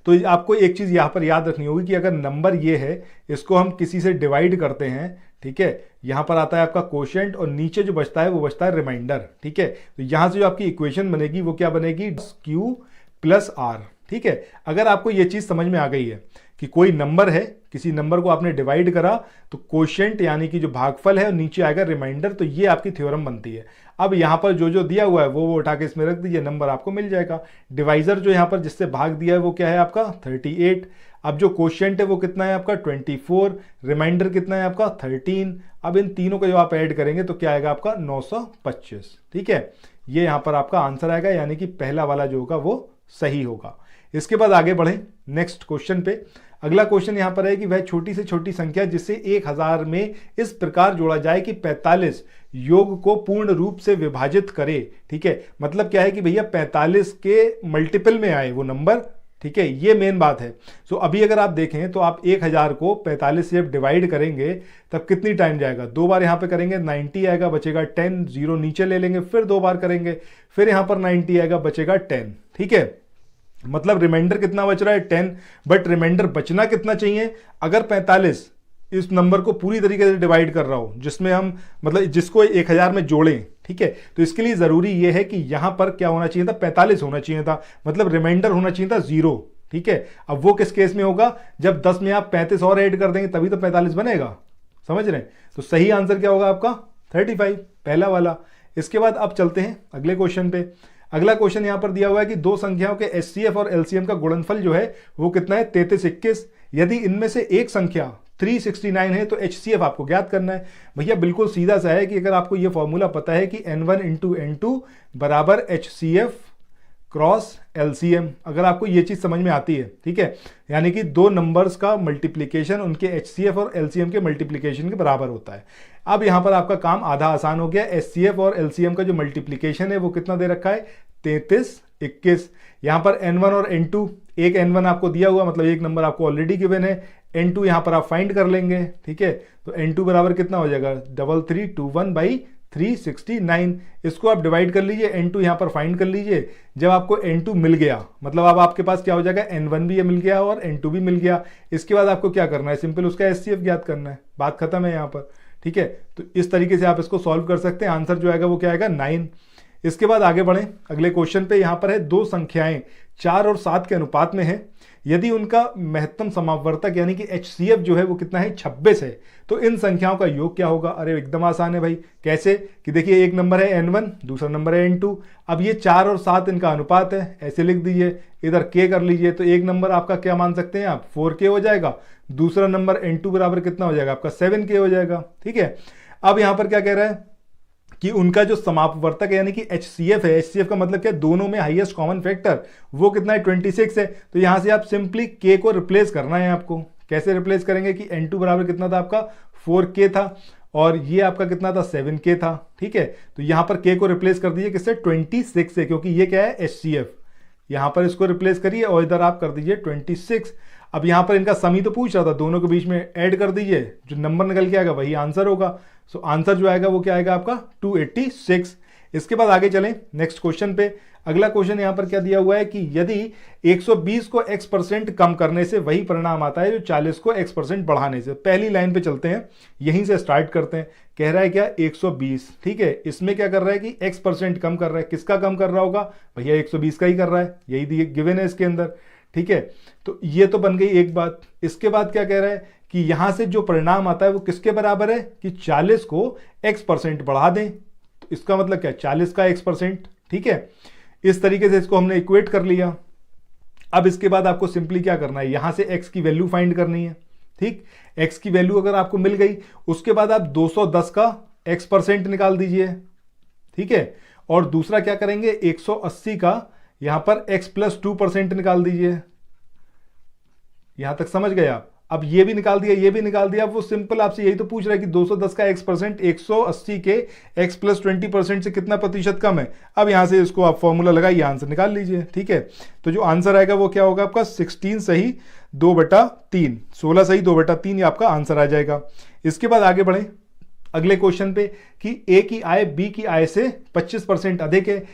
तो आपको एक चीज यहां पर याद रखनी होगी कि अगर नंबर ये है इसको हम किसी से डिवाइड करते हैं, ठीक है, यहां पर आता है आपका कोशेंट और नीचे जो बचता है वो बचता है रिमाइंडर। ठीक है, तो यहां से जो आपकी इक्वेशन बनेगी वो क्या बनेगी? Q + R। ठीक है, अगर आपको ये चीज समझ में आ गई है कि कोई नंबर है, किसी नंबर को आपने डिवाइड करा तो क्वोशिएंट यानी कि जो भागफल है और नीचे आएगा रिमाइंडर, तो ये आपकी थ्योरम बनती है। अब यहाँ पर जो जो दिया हुआ है वो उठा के इसमें रख दीजिए, नंबर आपको मिल जाएगा। डिवाइजर जो यहाँ पर जिससे भाग दिया है वो क्या है आपका 38। अब जो क्वोशिएंट है वो कितना है आपका 24, रिमाइंडर कितना है आपका 13। अब इन तीनों को जब आप ऐड करेंगे तो क्या आएगा आपका 925। ठीक है, ये यहाँ पर आपका आंसर आएगा, यानी कि पहला वाला जो होगा वो सही होगा। इसके बाद आगे बढ़ें नेक्स्ट क्वेश्चन पे। अगला क्वेश्चन यहाँ पर है कि वह छोटी से छोटी संख्या जिसे 1000 में इस प्रकार जोड़ा जाए कि 45 योग को पूर्ण रूप से विभाजित करे। ठीक है, मतलब क्या है कि भैया 45 के मल्टीपल में आए वो नंबर। ठीक है, ये मेन बात है। सो अभी अगर आप देखें तो आप 1000 को 45 से जब डिवाइड करेंगे तब कितनी टाइम जाएगा, 2 बार यहाँ पे करेंगे 90 आएगा, बचेगा 10, 0 नीचे ले लेंगे, फिर 2 बार करेंगे, फिर यहाँ पर 90 आएगा, बचेगा 10। ठीक है, मतलब रिमाइंडर कितना बच रहा है 10, बट रिमाइंडर बचना कितना चाहिए, अगर 45 इस नंबर को पूरी तरीके से डिवाइड कर रहा हो जिसमें हम मतलब जिसको 1000 में जोड़ें। ठीक है, तो इसके लिए जरूरी यह है कि यहां पर क्या होना चाहिए था 45 होना चाहिए था, मतलब रिमाइंडर होना चाहिए था 0। ठीक है, अब वो किस केस में होगा, जब 10 में आप 35 और ऐड कर देंगे तभी तो 45 बनेगा, समझ रहे हैं। तो सही आंसर क्या होगा आपका 35, पहला वाला। इसके बाद अब चलते हैं अगले क्वेश्चन पे। अगला क्वेश्चन यहां पर दिया हुआ है कि दो संख्याओं के एचसीएफ और एलसीएम का गुणनफल जो है वो कितना है 33, 21। यदि इनमें से एक संख्या 369 है तो एचसीएफ आपको ज्ञात करना है। भैया बिल्कुल सीधा सा है कि अगर आपको ये फॉर्मूला पता है कि n1 इंटू n2 बराबर एचसीएफ क्रॉस एलसीएम, अगर आपको ये चीज समझ में आती है, ठीक है, यानी कि दो नंबर्स का मल्टीप्लीकेशन उनके एचसीएफ और एलसीएम के मल्टीप्लीकेशन के बराबर होता है। अब यहां पर आपका काम आधा आसान हो गया। एचसीएफ और एलसीएम का जो मल्टीप्लीकेशन है वो कितना दे रखा है 33, 21। यहां पर n1 और n2, एक n1 आपको दिया हुआ मतलब एक नंबर आपको ऑलरेडी गिवन है, n2 यहां पर आप फाइंड कर लेंगे। ठीक है, तो n2 बराबर कितना हो जाएगा 3321/369। इसको आप डिवाइड कर लीजिए, n2 यहां पर फाइंड कर लीजिए। जब आपको n2 मिल गया मतलब अब आपके पास क्या हो जाएगा n1 भी मिल गया और n2 भी मिल गया। इसके बाद आपको क्या करना है, सिंपल उसका एचसीएफ ज्ञात करना है, बात खत्म है यहां पर। ठीक है, तो इस तरीके से आप इसको सॉल्व कर सकते हैं। आंसर जो आएगा वो क्या आएगा 9। इसके बाद आगे बढ़ें अगले क्वेश्चन पे। यहां पर है दो संख्याएं 4 और 7 के अनुपात में है, यदि उनका महत्तम समावर्तक यानी कि एचसीएफ जो है वो कितना है 26 है, तो इन संख्याओं का योग क्या होगा। अरे एकदम आसान है भाई, कैसे कि देखिए एक नंबर है n1, दूसरा नंबर है n2। अब ये 4 और 7 इनका अनुपात है, ऐसे लिख दीजिए, इधर k कर लीजिए, तो एक नंबर आपका क्या मान सकते हैं आप 4k हो जाएगा, दूसरा नंबर n2 बराबर कितना हो जाएगा आपका 7k हो जाएगा। ठीक है, अब यहां पर क्या कह रहा है कि उनका जो समापवर्तक है यानी कि एचसीएफ है, एचसीएफ का मतलब क्या, दोनों में हाईएस्ट कॉमन फैक्टर वो कितना है 26 है। तो यहां से आप सिंपली k को रिप्लेस करना है आपको। कैसे रिप्लेस करेंगे कि n2 बराबर कितना था आपका 4k था और ये आपका कितना था 7k था। ठीक है, तो यहां पर k को रिप्लेस कर दीजिए किससे 26 से, क्योंकि ये क्या है एचसीएफ। यहां पर इसको रिप्लेस करिए और इधर आप कर दीजिए 26। अब यहां पर इनका सम ही तो पूछ रहा था, दोनों के बीच में ऐड कर दीजिए, जो नंबर निकल के आएगा वही आंसर होगा। सो आंसर जो आएगा वो क्या आएगा आपका 286। इसके बाद आगे चलें नेक्स्ट क्वेश्चन पे। अगला क्वेश्चन यहां पर क्या दिया हुआ है कि यदि 120 को x% कम करने से वही परिणाम आता है जो 40 को x% बढ़ाने से। पहली लाइन पे चलते हैं, यहीं से स्टार्ट करते हैं। कह रहा है क्या 120, ठीक है, इसमें क्या कर रहा है कि x% कम कर रहा है। किसका कम कर रहा होगा भैया 120 का ही कर रहा है, यही गिवन है इसके अंदर। ठीक है, तो ये तो बन गई एक बात। इसके बाद क्या कह रहा है कि यहां से जो परिणाम आता है वो किसके बराबर है कि 40 को x% बढ़ा दें। तो इसका मतलब क्या 40 का x%। ठीक है, इस तरीके से इसको हमने इक्वेट कर लिया। अब इसके बाद आपको सिंपली क्या करना है, यहां से x की वैल्यू फाइंड करनी है। ठीक, x की वैल्यू अगर आपको मिल गई उसके बाद आप 210 का x% निकाल दीजिए। ठीक है, और दूसरा क्या करेंगे 180 का यहां पर x+2% निकाल दीजिए। यहां तक समझ गए आप। अब ये भी निकाल दिया, ये भी निकाल दिया। वो सिंपल आपसे यही तो पूछ रहा है कि 210 का x% 180 के x+20% से कितना प्रतिशत कम है। अब यहां से इसको आप फॉर्मूला लगाइए, आंसर निकाल लीजिए। ठीक है, तो जो आंसर आएगा वो क्या होगा आपका 16 सही 2/3, 16 सही 2/3 ये आपका आंसर आ जाएगा। इसके बाद आगे बढ़े अगले क्वेश्चन पे कि ए की आय बी की आय से 25% अधिक है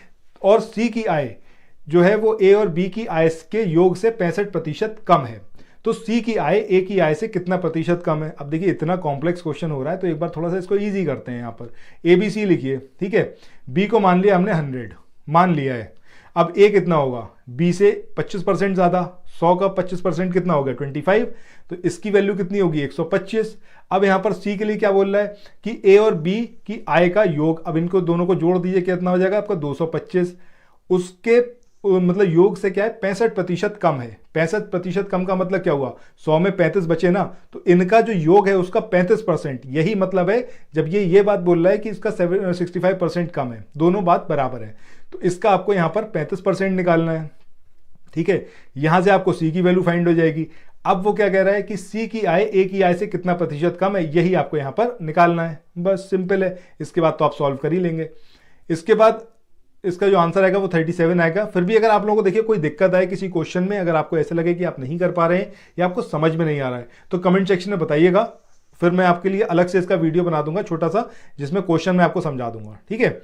और सी की आय जो है वो ए और बी की आय के योग से 65% कम है, तो सी की आय ए की आय से कितना प्रतिशत कम है। अब देखिए इतना कॉम्प्लेक्स क्वेश्चन हो रहा है तो एक बार थोड़ा सा इसको इजी करते हैं। यहाँ पर ए बी सी लिखिए। ठीक है, बी को मान लिया हमने 100 मान लिया है। अब ए कितना होगा, बी से 25% ज्यादा, 100 का 25% कितना हो गया 25, तो इसकी वैल्यू कितनी होगी 125। अब यहां पर सी के लिए क्या बोल रहा है कि ए और बी की आय का योग, अब इनको दोनों को जोड़ दीजिए, कितना हो जाएगा आपका 225। उसके मतलब योग से क्या है 65% कम है। 65% कम का मतलब क्या हुआ, 100 में 35 बचे ना, तो इनका जो योग है उसका 35%, यही मतलब है जब ये बात बोल रहा है कि इसका 65% कम है, दोनों बात बराबर है, तो इसका आपको यहां पर 35% निकालना है। ठीक है, यहां से आपको सी की वैल्यू फाइंड हो जाएगी। अब वो क्या कह रहा है कि सी की आय ए की आय से कितना प्रतिशत कम है, यही आपको यहां पर निकालना है, बस सिंपल है। इसके बाद तो आप सॉल्व कर ही लेंगे। इसके बाद इसका जो आंसर आएगा वो 37 आएगा। फिर भी अगर आप लोगों को देखिए कोई दिक्कत आए किसी क्वेश्चन में, अगर आपको ऐसा लगे कि आप नहीं कर पा रहे हैं या आपको समझ में नहीं आ रहा है, तो कमेंट सेक्शन में बताइएगा, फिर मैं आपके लिए अलग से इसका वीडियो बना दूंगा छोटा सा, जिसमें क्वेश्चन मैं आपको समझा दूंगा। ठीक है,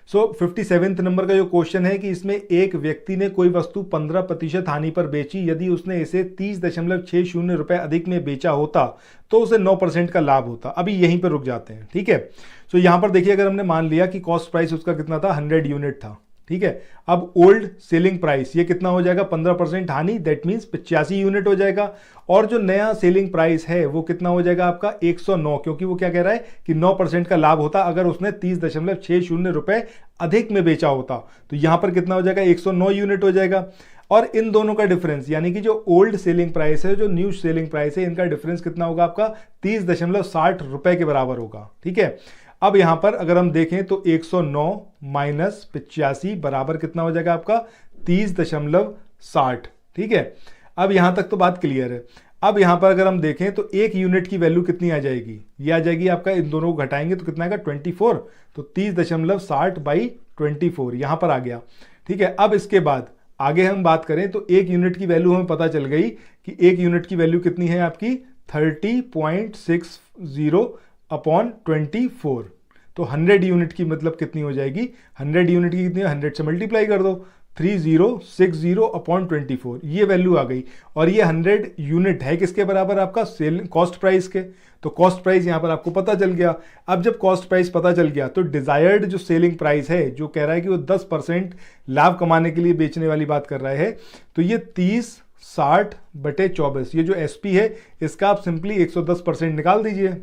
सो 57 नंबर का जो क्वेश्चन है कि इसमें एक व्यक्ति ने कोई वस्तु 15% हानि पर बेची, यदि उसने इसे 30.60 रुपए अधिक में बेचा होता तो उसे 9% का लाभ होता। अभी यहीं पर रुक जाते हैं। ठीक है, सो यहां पर देखिए, अगर हमने मान लिया कि कॉस्ट प्राइस उसका कितना था 100 यूनिट था। ठीक है, अब ओल्ड सेलिंग प्राइस ये कितना हो जाएगा 15% हानि, दैट मींस 85 यूनिट हो जाएगा। और जो नया सेलिंग प्राइस है वो कितना हो जाएगा आपका 109, क्योंकि वो क्या कह रहा है कि 9% का लाभ होता अगर उसने 30.60 रुपए अधिक में बेचा होता, तो यहां पर कितना हो जाएगा 109 यूनिट हो जाएगा। और इन दोनों का डिफरेंस, यानी कि जो ओल्ड सेलिंग प्राइस है जो न्यू सेलिंग प्राइस है, इनका डिफरेंस कितना होगा आपका 30.60 रुपए के बराबर होगा। ठीक है, अब यहां पर अगर हम देखें तो 109 माइनस 85 बराबर कितना हो जाएगा आपका 30.60। ठीक है, अब यहां तक तो बात क्लियर है। अब यहां पर अगर हम देखें तो एक यूनिट की वैल्यू कितनी आ जाएगी, ये आ जाएगी आपका, इन दोनों को घटाएंगे तो कितना आएगा 24, तो 30.60/24 यहां पर आ गया। ठीक है, अब इसके बाद आगे हम बात करें तो एक यूनिट की वैल्यू हमें पता चल गई कि एक यूनिट की वैल्यू कितनी है आपकी 30.60/24, तो 100 यूनिट की मतलब कितनी हो जाएगी, 100 यूनिट की कितनी, 100 से मल्टीप्लाई कर दो, 3060/24, ये वैल्यू आ गई। और ये 100 यूनिट है किसके बराबर आपका सेल कॉस्ट प्राइस के, तो कॉस्ट प्राइस यहां पर आपको पता चल गया। अब जब कॉस्ट प्राइस पता चल गया तो डिजायर्ड जो सेलिंग प्राइस है, जो कह रहा है कि वो 10% लाभ कमाने के लिए बेचने वाली बात कर रहा है, तो ये 30/60/24, ये जो एसपी है इसका आप सिंपली 110% निकाल दीजिए।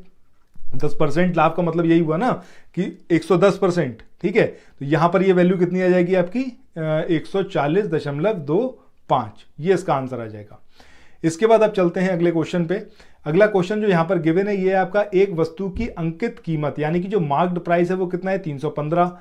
10% लाभ का मतलब यही हुआ ना कि 110%। ठीक है, तो यहां पर ये वैल्यू कितनी आ जाएगी आपकी 140.25, ये इसका आंसर आ जाएगा। इसके बाद आप चलते हैं अगले क्वेश्चन पे। अगला क्वेश्चन जो यहां पर गिवन है ये है आपका एक वस्तु की अंकित कीमत, यानी कि जो मार्क्ड प्राइस है वो कितना है 315,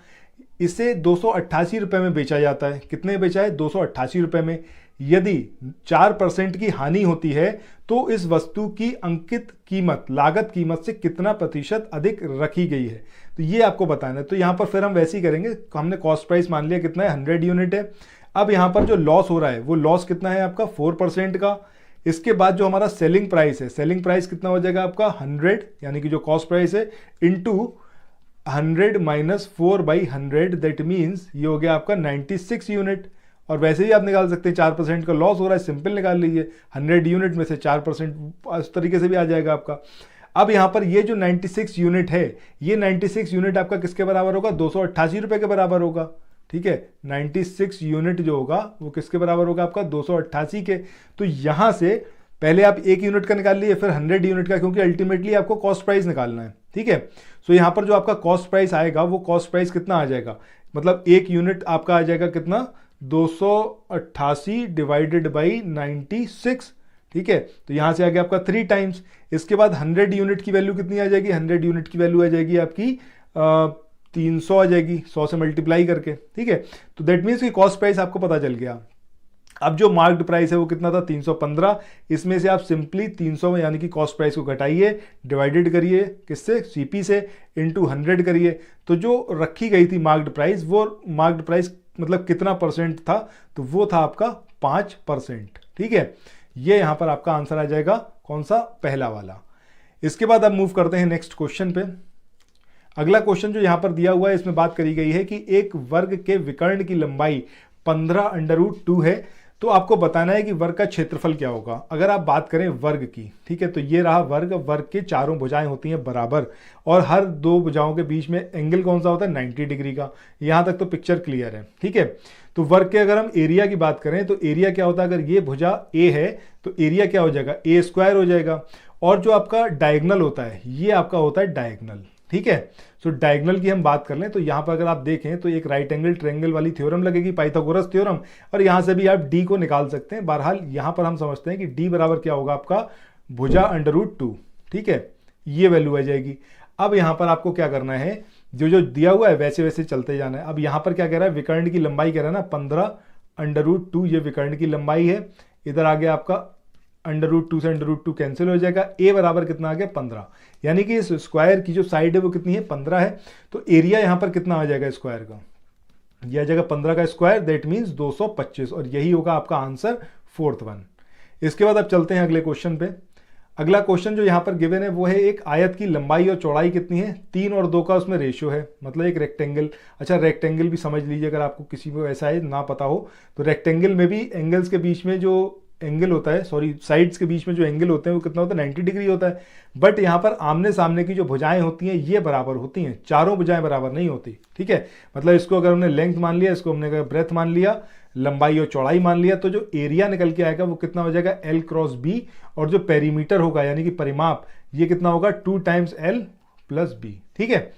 इसे 288 रुपए में बेचा जाता है। कितने बेचा है 288 रुपए में। यदि 4% की हानि होती है तो इस वस्तु की अंकित कीमत लागत कीमत से कितना प्रतिशत अधिक रखी गई है, तो ये आपको बताना है। तो यहां पर फिर हम वैसे ही करेंगे, हमने कॉस्ट प्राइस मान लिया कितना है 100 यूनिट है। अब यहां पर जो लॉस हो रहा है वो लॉस कितना है आपका 4% का। इसके बाद जो हमारा सेलिंग प्राइस है, सेलिंग प्राइस कितना हो जाएगा आपका 100, यानी कि जो कॉस्ट प्राइस है इंटू 100 माइनस 4/100, दैट मीन्स ये हो गया आपका 96 यूनिट। और वैसे ही आप निकाल सकते हैं 4% का लॉस हो रहा है, सिंपल निकाल लीजिए, 100 यूनिट में से 4% इस तरीके से भी आ जाएगा आपका। अब यहां पर ये जो 96 यूनिट है, ये 96 यूनिट आपका किसके बराबर होगा 288 रुपए के बराबर होगा। ठीक है, 96 यूनिट जो होगा वो किसके बराबर होगा आपका 288 के। तो यहां से पहले आप एक यूनिट का निकाल लिए, फिर 100 यूनिट का, क्योंकि अल्टीमेटली आपको कॉस्ट प्राइस निकालना है। ठीक है, सो यहां पर जो आपका कॉस्ट प्राइस आएगा वो कॉस्ट प्राइस कितना आ जाएगा, मतलब एक यूनिट आपका आ जाएगा कितना 288 डिवाइडेड बाई 96। ठीक है, तो यहां से आ गया आपका 3 टाइम्स। इसके बाद 100 यूनिट की वैल्यू कितनी आ जाएगी, 100 यूनिट की वैल्यू आ जाएगी आपकी 300 आ जाएगी 100 से मल्टीप्लाई करके। ठीक है, तो दैट मीन्स कि कॉस्ट प्राइस आपको पता चल गया। अब जो मार्क्ड प्राइस है वो कितना था 315, इसमें से आप सिंपली 300 में यानी कि कॉस्ट प्राइस को घटाइए, डिवाइडेड करिए किससे सीपी से, इनटू 100 करिए, तो जो रखी गई थी मार्क्ड प्राइस, वो मार्क्ड प्राइस मतलब कितना परसेंट था, तो वो था आपका 5%। ठीक है, ये यहां पर आपका आंसर आ जाएगा कौन सा, पहला वाला। इसके बाद अब मूव करते हैं नेक्स्ट क्वेश्चन पे। अगला क्वेश्चन जो यहां पर दिया हुआ है इसमें बात करी गई है कि एक वर्ग के विकर्ण की लंबाई 15√2 है, तो आपको बताना है कि वर्ग का क्षेत्रफल क्या होगा। अगर आप बात करें वर्ग की, ठीक है, तो ये रहा वर्ग। वर्ग के चारों भुजाएं होती हैं बराबर और हर दो भुजाओं के बीच में एंगल कौन सा होता है, 90 डिग्री का। यहां तक तो पिक्चर क्लियर है, ठीक है। तो वर्ग के अगर हम एरिया की बात करें तो एरिया क्या होता है, अगर ये भुजा ए है तो एरिया क्या हो जाएगा, ए स्क्वायर हो जाएगा। और जो आपका डायगनल होता है ये आपका होता है डायगनल, ठीक है। सो डायगनल की हम बात कर लें तो यहां पर अगर आप देखें तो एक राइट एंगल ट्रायंगल वाली थ्योरम लगेगी, पाइथागोरस थ्योरम, और यहां से भी आप डी को निकाल सकते हैं। बहरहाल यहां पर हम समझते हैं कि डी बराबर क्या होगा आपका भुजा √2, ठीक है, ये वैल्यू आ जाएगी। अब यहां पर आपको क्या करना है, जो जो दिया हुआ है वैसे वैसे चलते जाना है। अब यहां पर क्या कह रहा है, विकर्ण की लंबाई कह रहा है ना 15 √2, ये विकर्ण की लंबाई है। इधर आ गया आपका √2 से √2 कैंसिल हो जाएगा। ए बराबर कितना आ गया 15, यानी कि इस स्क्वायर की जो साइड है वो कितनी है 15 है। तो एरिया यहां पर कितना आ जाएगा स्क्वायर का, यह आ जाएगा 15 का स्क्वायर, दैट मीन्स 225, और यही होगा आपका आंसर 4th वन। इसके बाद अब चलते हैं अगले क्वेश्चन पे। अगला क्वेश्चन जो यहां पर गिवन है वो है एक आयत की लंबाई और चौड़ाई कितनी है, 3 और 2 का उसमें रेशियो है, मतलब एक रेक्टेंगल। अच्छा, रेक्टेंगल भी समझ लीजिए, अगर आपको किसी को ऐसा है ना पता हो तो रेक्टेंगल में भी एंगल्स के बीच में जो एंगल होता है, सॉरी साइड्स के बीच में जो एंगल होते हैं वो कितना होता है, 90 डिग्री होता है। बट यहाँ पर आमने सामने की जो भुजाएं होती हैं ये बराबर होती हैं, चारों भुजाएं बराबर नहीं होती, ठीक है। मतलब इसको अगर हमने लेंथ मान लिया, इसको हमने ब्रेथ मान लिया, लंबाई और चौड़ाई मान लिया, तो जो एरिया निकल के आएगा वो कितना हो जाएगा L क्रॉस B, और जो पेरीमीटर होगा यानी कि परिमाप ये कितना होगा 2 टाइम्स L प्लस B, ठीक है।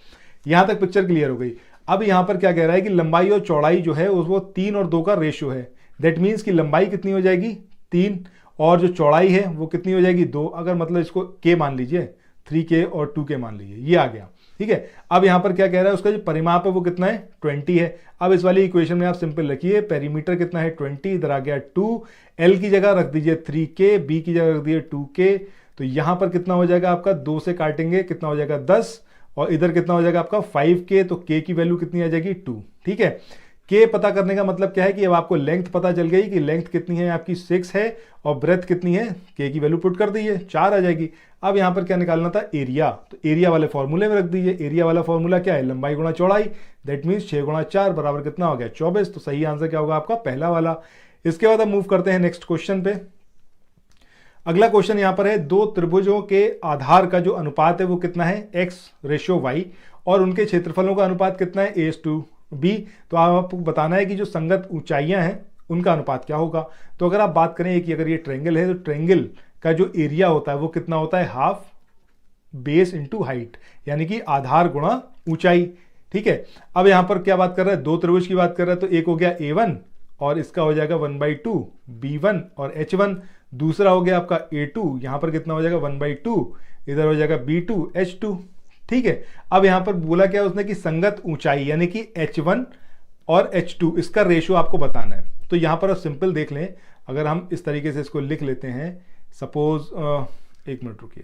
यहां तक पिक्चर क्लियर हो गई। अब यहां पर क्या कह रहा है कि लंबाई और चौड़ाई जो है वो 3 और 2 का रेशियो है। दैट मीन्स कि लंबाई कितनी हो जाएगी 3, और जो चौड़ाई है वो कितनी हो जाएगी 2। अगर मतलब इसको K मान लीजिए, 3K और 2K मान लीजिए, ये आ गया, ठीक है। अब यहां पर क्या कह रहा है, उसका जो परिमाप है वो कितना है 20 है। अब इस वाली इक्वेशन में आप सिंपल रखिए, पेरीमीटर कितना है 20, इधर आ गया 2, L की जगह रख दीजिए 3K, B की जगह रख दीजिए 2K। तो यहां पर कितना हो जाएगा आपका, 2 से काटेंगे कितना हो जाएगा 10, और इधर कितना हो जाएगा आपका 5K, तो K की वैल्यू कितनी आ जाएगी 2, ठीक है। K पता करने का मतलब क्या है कि अब आपको लेंथ पता चल गई कि लेंथ कितनी है आपकी 6 है, और ब्रेथ कितनी है, K की वैल्यू पुट कर दीजिए 4 आ जाएगी। अब यहां पर क्या निकालना था एरिया, तो एरिया वाले फॉर्मूले में रख दीजिए। एरिया वाला फॉर्मूला क्या है, लंबाई गुणा चौड़ाई, दैट मीन्स 6 गुणा 4 बराबर कितना हो गया 24। तो सही आंसर क्या होगा आपका पहला वाला। इसके बाद हम मूव करते हैं नेक्स्ट क्वेश्चन पे। अगला क्वेश्चन यहां पर है, दो त्रिभुजों के आधार का जो अनुपात है वो कितना है x/y, और उनके क्षेत्रफलों का अनुपात कितना है a/b। तो आपको बताना है कि जो संगत ऊंचाइयां हैं उनका अनुपात क्या होगा। तो अगर आप बात करें कि अगर ये ट्रायंगल है तो ट्रायंगल का जो एरिया होता है वो कितना होता है, हाफ बेस इंटू हाइट, यानी कि आधार गुणा ऊंचाई, ठीक है। अब यहां पर क्या बात कर रहा है, दो त्रिभुज की बात कर रहा है, तो एक हो गया a1 और इसका हो जाएगा 1/2 b1 और h1। दूसरा हो गया आपका a2, यहां पर कितना हो जाएगा 1/2, इधर हो जाएगा b2 h2, ठीक है। अब यहां पर बोला क्या उसने कि संगत ऊंचाई यानी कि h1 और h2 इसका रेशियो आपको बताना है। तो यहां पर आप सिंपल देख लें, अगर हम इस तरीके से इसको लिख लेते हैं, सपोज 1 मिनट रुकिए,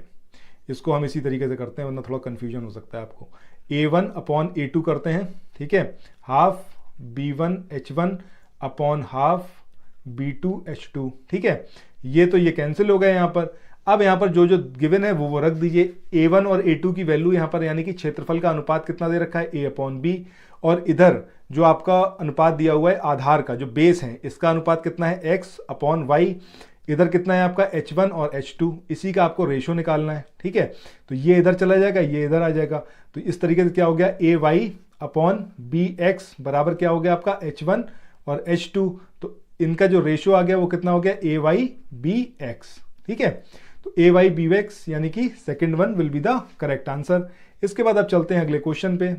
इसको हम इसी तरीके से करते हैं वरना थोड़ा कंफ्यूजन हो सकता है आपको। a1/a2 करते हैं, ठीक है, half b1 h1 upon half b2 h2, ठीक है। ये तो ये कैंसिल हो गए यहां पर। अब यहां पर जो जो गिवन है वो रख दीजिए। a1 और a2 की वैल्यू यहां पर यानी कि क्षेत्रफल का अनुपात कितना दे रखा है a/b, और इधर जो आपका अनुपात दिया हुआ है आधार का जो बेस है इसका अनुपात कितना है x/y, इधर कितना है आपका h1 और h2, इसी का आपको रेशियो निकालना है, ठीक है। तो ये इधर चला जाएगा, ये इधर आ जाएगा, तो इस तरीके से क्या हो गया ay/bx बराबर क्या हो गया आपका h1 और h2। तो इनका जो रेशियो आ गया वो कितना हो गया ay/bx, ठीक है। तो ay/bx यानी कि second one will be the correct answer. इसके बाद अब चलते हैं अगले क्वेश्चन पे।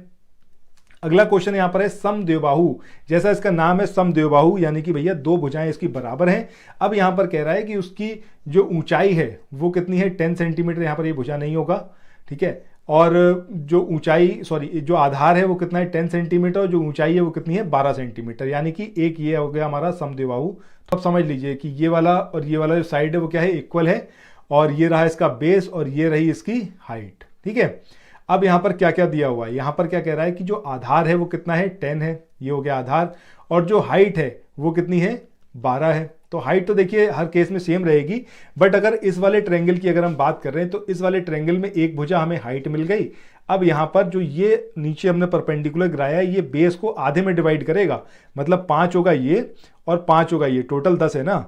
अगला क्वेश्चन यहां पर है समद्विबाहु, जैसा इसका नाम है समद्विबाहु, यानी कि भैया दो भुजाएं इसकी बराबर हैं। अब यहां पर कह रहा है कि उसकी जो ऊंचाई है वो कितनी है 10 सेंटीमीटर, यहां पर ये भुजा नहीं होगा, ठीक है। और जो ऊंचाई जो आधार है वो कितना है 10 सेंटीमीटर, और जो ऊंचाई है वो कितनी है 12 सेंटीमीटर, यानी कि एक ये हो गया हमारा समद्विबाहु। तो अब समझ लीजिए कि ये वाला और ये वाला जो साइड है वो क्या है इक्वल है, और ये रहा इसका बेस और ये रही इसकी हाइट, ठीक है। अब यहां पर क्या क्या दिया हुआ है, यहां पर क्या कह रहा है कि जो आधार है वो कितना है 10 है, ये हो गया आधार, और जो हाइट है वो कितनी है 12 है। तो हाइट तो देखिए हर केस में सेम रहेगी, बट अगर इस वाले ट्रायंगल की अगर हम बात कर रहे हैं तो इस वाले ट्रायंगल में एक भुजा हमें हाइट मिल गई, अब यहाँ पर जो ये नीचे हमने परपेंडिकुलर गिराया है, ये बेस को आधे में डिवाइड करेगा, मतलब 5 होगा ये और 5 होगा ये, टोटल 10 है ना,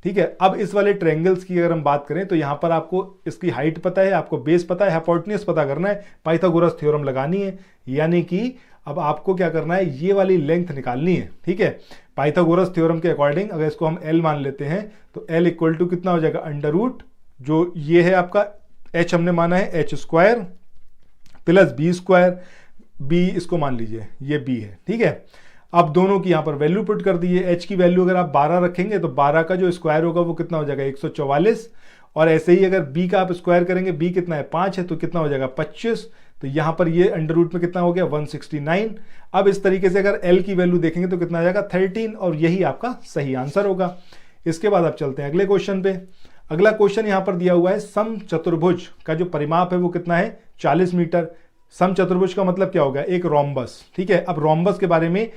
ठीक है। अब इस वाले ट्रायंगल्स की अगर हम बात करें तो यहाँ पर आपको इसकी हाइट पता है, आपको बेस पता है, हाइपोटेन्यूज पता करना है, पाइथागोरस थ्योरम लगानी है, यानी कि अब आपको क्या करना है, ये वाली लेंथ निकालनी है, ठीक है। पाइथागोरस थ्योरम के अकॉर्डिंग अगर इसको हम L मान लेते हैं तो L इक्वल टू कितना हो जाएगा, अंडर रूट जो ये है आपका h हमने माना है h square plus b square, b इसको मान लीजिए ये b है, ठीक है। अब दोनों की यहाँ पर वैल्यू पुट कर दीजिए, h की वैल्यू अगर आप 12 रखेंगे तो 12 का जो स्क्वायर होगा वो कितना हो जाएगा 144, और ऐसे ही अगर b का आप स्क्वायर करेंगे, b कितना है 5 है तो कितना हो जाएगा 25, तो यहाँ पर ये अंडर रूट में कितना हो गया 169। अब इस तरीके से अगर l की वैल्यू देखेंगे तो कितना आ जाएगा 13, और यही आपका सही आंसर होगा। इसके बाद आप चलते हैं अगले क्वेश्चन पे। अगला क्वेश्चन यहाँ पर दिया हुआ है, सम चतुर्भुज का जो परिमाप है वो कितना है 40 मीटर। सम चतुर्भुज का मतलब क्या होगा, एक रोम्बस, ठीक है। अब रोम्बस के बारे में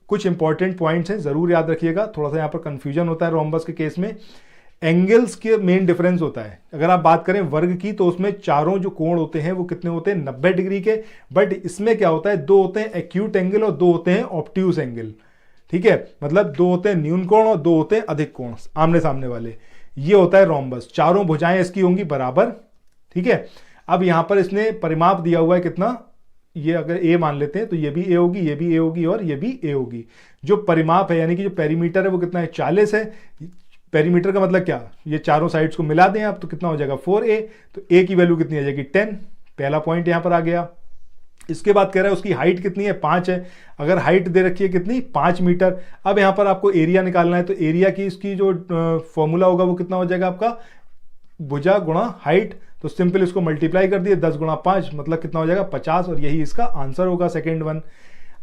कुछ इंपॉर्टेंट पॉइंट्स हैं, जरूर याद रखिएगा, थोड़ा सा यहाँ पर कंफ्यूजन होता है रोम्बस के केस में। एंगल्स के मेन डिफरेंस होता है, अगर आप बात करें वर्ग की तो उसमें चारों जो कोण होते हैं वो कितने होते हैं 90 डिग्री के, बट इसमें क्या होता है, दो होते हैं एक्यूट एंगल और दो होते हैं ऑब्ट्यूज एंगल, ठीक है। मतलब दो होते हैं न्यून कोण और दो होते हैं अधिक कोण, आमने सामने वाले, ये होता है रोम्बस। चारों भुजाएं इसकी होंगी बराबर, ठीक है। अब यहां पर इसने परिमाप दिया हुआ है कितना, ये अगर a मान लेते हैं तो ये भी a होगी, ये भी a होगी और ये भी a होगी। जो परिमाप है यानी कि जो पेरीमीटर है वो कितना है 40 है। पेरीमीटर का मतलब क्या, ये चारों साइड्स को मिला दें आप तो कितना हो जाएगा 4a, तो a की वैल्यू कितनी आ जाएगी 10, पहला पॉइंट यहां पर आ गया। इसके बाद कह रहा है उसकी हाइट कितनी है 5 है, अगर हाइट दे रखी है कितनी 5 मीटर। अब यहां पर आपको एरिया निकालना है, तो एरिया की इसकी जो फॉर्मूला होगा वो कितना हो जाएगा आपका भुजा गुणा हाइट, तो सिंपल इसको मल्टीप्लाई कर दिए 10 गुणा 5 मतलब कितना हो जाएगा 50, और यही इसका आंसर होगा सेकेंड वन।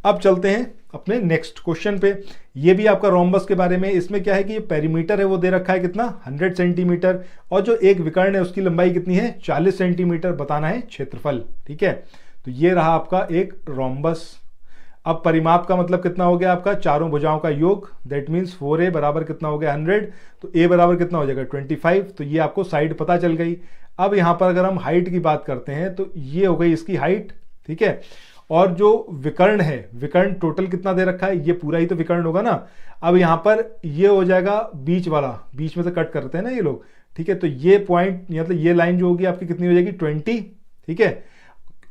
अब चलते हैं अपने नेक्स्ट क्वेश्चन पे, ये भी आपका रोम्बस के बारे में। इसमें क्या है कि ये पेरीमीटर है वो दे रखा है कितना 100 सेंटीमीटर, और जो एक विकर्ण है उसकी लंबाई कितनी है 40 सेंटीमीटर, बताना है क्षेत्रफल, ठीक है। तो ये रहा आपका एक रोम्बस। अब परिमाप का मतलब कितना हो गया आपका चारों भुजाओं का योग, दैट मीन्स 4a बराबर कितना हो गया 100, तो a बराबर कितना हो जाएगा 25, तो ये आपको साइड पता चल गई। अब यहां पर अगर हम हाइट की बात करते हैं तो ये हो गई इसकी हाइट, ठीक है। और जो विकर्ण है, विकर्ण टोटल कितना दे रखा है, ये पूरा ही तो विकर्ण होगा ना। अब यहां पर ये हो जाएगा बीच वाला, बीच में से कट करते हैं ना ये लोग, ठीक है। तो ये पॉइंट मतलब ये लाइन जो होगी आपकी कितनी हो जाएगी 20, ठीक है,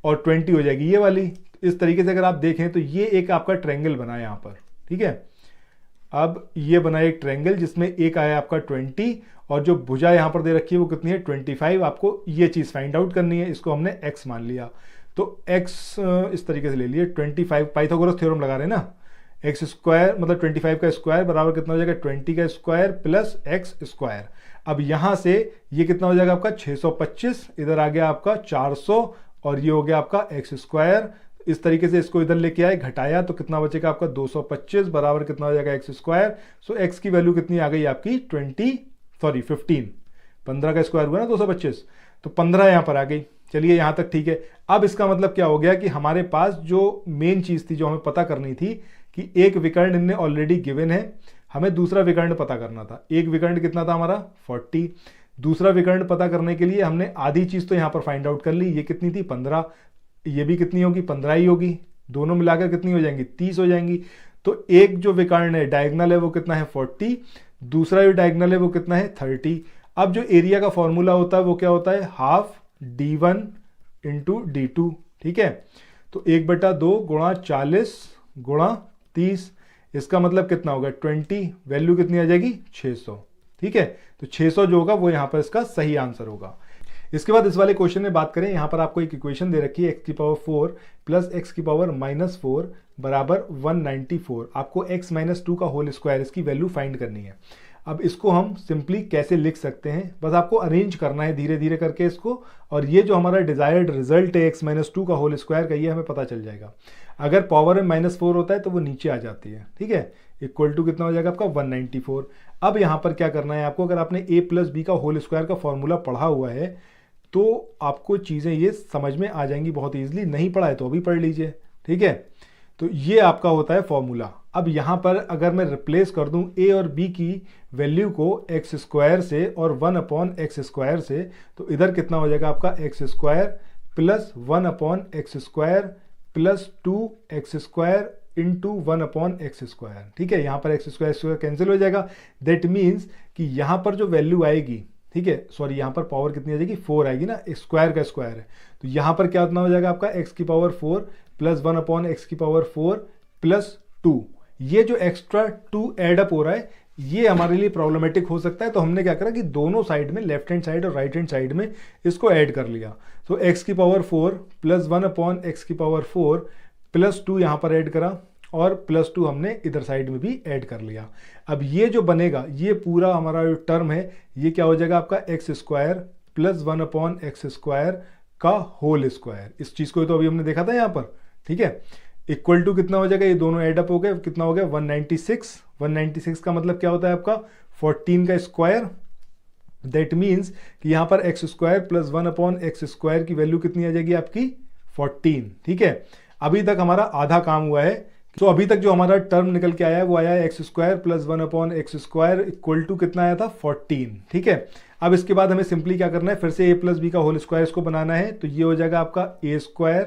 और 20 हो जाएगी ये वाली। इस तरीके से अगर आप देखें तो ये एक आपका ट्रायंगल बना है यहां पर, ठीक है। अब ये बना एक ट्रायंगल जिसमें एक आया आपका 20, और जो भुजा यहां पर दे रखी है वो कितनी है 25। आपको ये चीज फाइंड आउट करनी है, इसको हमने x मान लिया, तो x इस तरीके से ले लिए 25, पाइथागोरस थ्योरम लगा रहे हैं ना, x स्क्वायर मतलब 25 का स्क्वायर बराबर कितना हो जाएगा 20 का स्क्वायर प्लस x स्क्वायर। अब यहां से ये कितना हो जाएगा आपका 625, इधर आ गया आपका 400, और ये हो गया आपका x स्क्वायर। इस तरीके से इसको इधर लेके आए, घटाया तो कितना बचेगा आपका 225 बराबर कितना हो जाएगा x स्क्वायर। सो x की वैल्यू कितनी आ गई आपकी 15, 15 का स्क्वायर हुआ ना 225, तो 15 यहां पर आ गई। चलिए यहां तक ठीक है। अब इसका मतलब क्या हो गया कि हमारे पास जो मेन चीज थी जो हमें पता करनी थी कि एक विकर्ण इनने ऑलरेडी गिवन है, हमें दूसरा विकर्ण पता करना था। एक विकर्ण कितना था हमारा 40, दूसरा विकर्ण पता करने के लिए हमने आधी चीज तो यहां पर फाइंड आउट कर ली, ये कितनी थी 15, ये भी कितनी होगी 15 ही होगी, दोनों मिलाकर कितनी हो जाएंगी 30 हो जाएंगी। तो एक जो विकर्ण है डायगोनल है वो कितना है 40, दूसरा जो डायगोनल है वो कितना है 30। अब जो एरिया का फॉर्मूला होता है वो क्या होता है हाफ d1 इंटू d2, ठीक है। तो 1/2 गुणा 40 गुणा 30, इसका मतलब कितना होगा 20, वैल्यू कितनी आ जाएगी 600, ठीक है। तो 600 जो होगा वो यहां पर इसका सही आंसर होगा। इसके बाद इस वाले क्वेश्चन में बात करें, यहां पर आपको एक इक्वेशन दे रखी है x की पावर 4 प्लस x की पावर -4 बराबर 194। आपको x - 2 का होल स्क्वायर इसकी वैल्यू फाइंड करनी है। अब इसको हम सिंपली कैसे लिख सकते हैं, बस आपको अरेंज करना है धीरे धीरे करके इसको, और ये जो हमारा डिजायर्ड रिजल्ट है x - 2 का होल स्क्वायर का, ये हमें पता चल जाएगा। अगर पावर में -4 होता है तो वो नीचे आ जाती है, ठीक है। इक्वल टू कितना हो जाएगा आपका 194। अब यहां पर क्या करना है आपको, अगर आपने a + b का होल स्क्वायर का फॉर्मूला पढ़ा हुआ है तो आपको चीजें ये समझ में आ जाएंगी बहुत ईजिली, नहीं पढ़ा है तो अभी पढ़ लीजिए, ठीक है। तो ये आपका होता है फॉर्मूला। अब यहां पर अगर मैं रिप्लेस कर दूं a और b की वैल्यू को x स्क्वायर से और 1/x स्क्वायर से, तो इधर कितना हो जाएगा आपका x square plus 1/x² plus 2x² into 1/x²। ठीक है, यहाँ पर x² कैंसिल हो जाएगा। दैट मीन्स कि यहाँ पर जो वैल्यू आएगी, ठीक है, सॉरी यहाँ पर पावर कितनी आ जाएगी, 4 आएगी ना, स्क्वायर का स्क्वायर है, तो यहाँ पर क्या उतना हो जाएगा आपका x⁴ प्लस 1/x⁴ प्लस 2। ये जो एक्स्ट्रा 2 एडअप हो रहा है ये हमारे लिए प्रॉब्लमेटिक हो सकता है, तो हमने क्या करा कि दोनों साइड में, लेफ्ट हैंड साइड और राइट हैंड साइड में इसको ऐड कर लिया। तो x⁴ प्लस 1/x⁴ प्लस 2 यहाँ पर ऐड करा और प्लस 2 हमने इधर साइड में भी ऐड कर लिया। अब ये जो बनेगा, ये पूरा हमारा जो टर्म है ये क्या हो जाएगा आपका x² प्लस 1/x² का होल स्क्वायर। इस चीज को तो अभी हमने देखा था यहाँ पर, ठीक है, इक्वल टू कितना हो जाएगा, ये दोनों एडअप हो गए, कितना हो गया 196। 196 का मतलब क्या होता है आपका 14 का स्क्वायर। दैट मीन्स कि यहाँ पर x² प्लस 1/x² की वैल्यू कितनी आ जाएगी आपकी 14। ठीक है, अभी तक हमारा आधा काम हुआ है। तो अभी तक जो हमारा टर्म निकल के आया है वो आया है x² plus 1/x² equal to कितना आया था 14। ठीक है, अब इसके बाद हमें सिंपली क्या करना है, फिर से a प्लस बी का होल स्क्वायर इसको बनाना है। तो ये हो जाएगा आपका a²,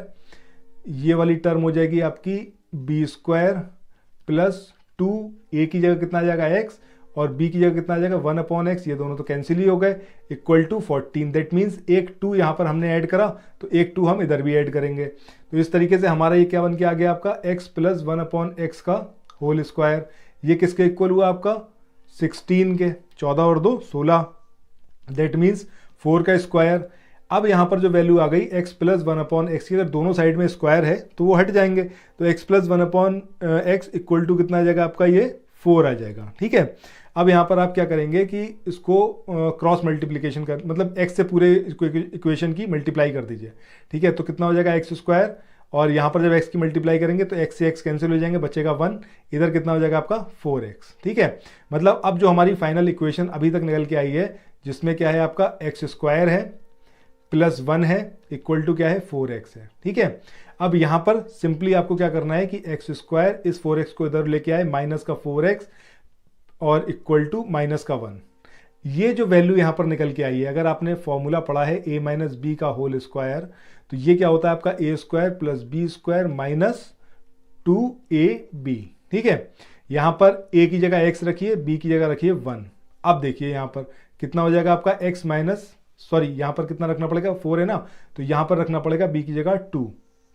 ये वाली टर्म हो जाएगी आपकी b² प्लस 2, a की जगह कितना आ जाएगा x और b की जगह कितना आ जाएगा 1/x, ये दोनों तो कैंसिल ही हो गए, इक्वल टू 14। दैट मीन्स एक 2 यहाँ पर हमने ऐड करा तो एक 2 हम इधर भी ऐड करेंगे। तो इस तरीके से हमारा ये क्या बन के आ गया आपका x प्लस 1/x का होल स्क्वायर। ये किसके इक्वल हुआ आपका 16 के, 14 और 2 16। दैट मीन्स 4 का स्क्वायर। अब यहाँ पर जो वैल्यू आ गई x प्लस 1/x की, अगर दोनों साइड में स्क्वायर है तो वो हट जाएंगे, तो x plus 1/x equal to कितना आ जाएगा आपका ये 4 आ जाएगा। ठीक है, अब यहाँ पर आप क्या करेंगे कि इसको क्रॉस मल्टीप्लिकेशन कर, मतलब x से पूरे इक्वेशन की मल्टीप्लाई कर दीजिए। ठीक है, तो कितना हो जाएगा x² और यहाँ पर जब x की मल्टीप्लाई करेंगे तो x से x कैंसिल हो जाएंगे, बचेगा 1, इधर कितना हो जाएगा आपका 4x। ठीक है, मतलब अब जो हमारी फाइनल इक्वेशन अभी तक निकल के आई है जिसमें क्या है आपका x² है प्लस 1 है इक्वल टू क्या है 4x है। ठीक है, अब यहाँ पर सिंपली आपको क्या करना है कि x² इस 4x को इधर लेके आए, माइनस का 4x और इक्वल टू माइनस का 1। ये जो वैल्यू यहाँ पर निकल के आई है, अगर आपने फॉर्मूला पढ़ा है a माइनस बी का होल स्क्वायर, तो ये क्या होता है आपका a² plus b² minus 2ab। ठीक है, यहाँ पर a की जगह x रखिए, b की जगह रखिए 1। अब देखिए यहाँ पर कितना हो जाएगा आपका x माइनस, सॉरी यहाँ पर कितना रखना पड़ेगा 4 है ना, तो यहाँ पर रखना पड़ेगा b की जगह 2।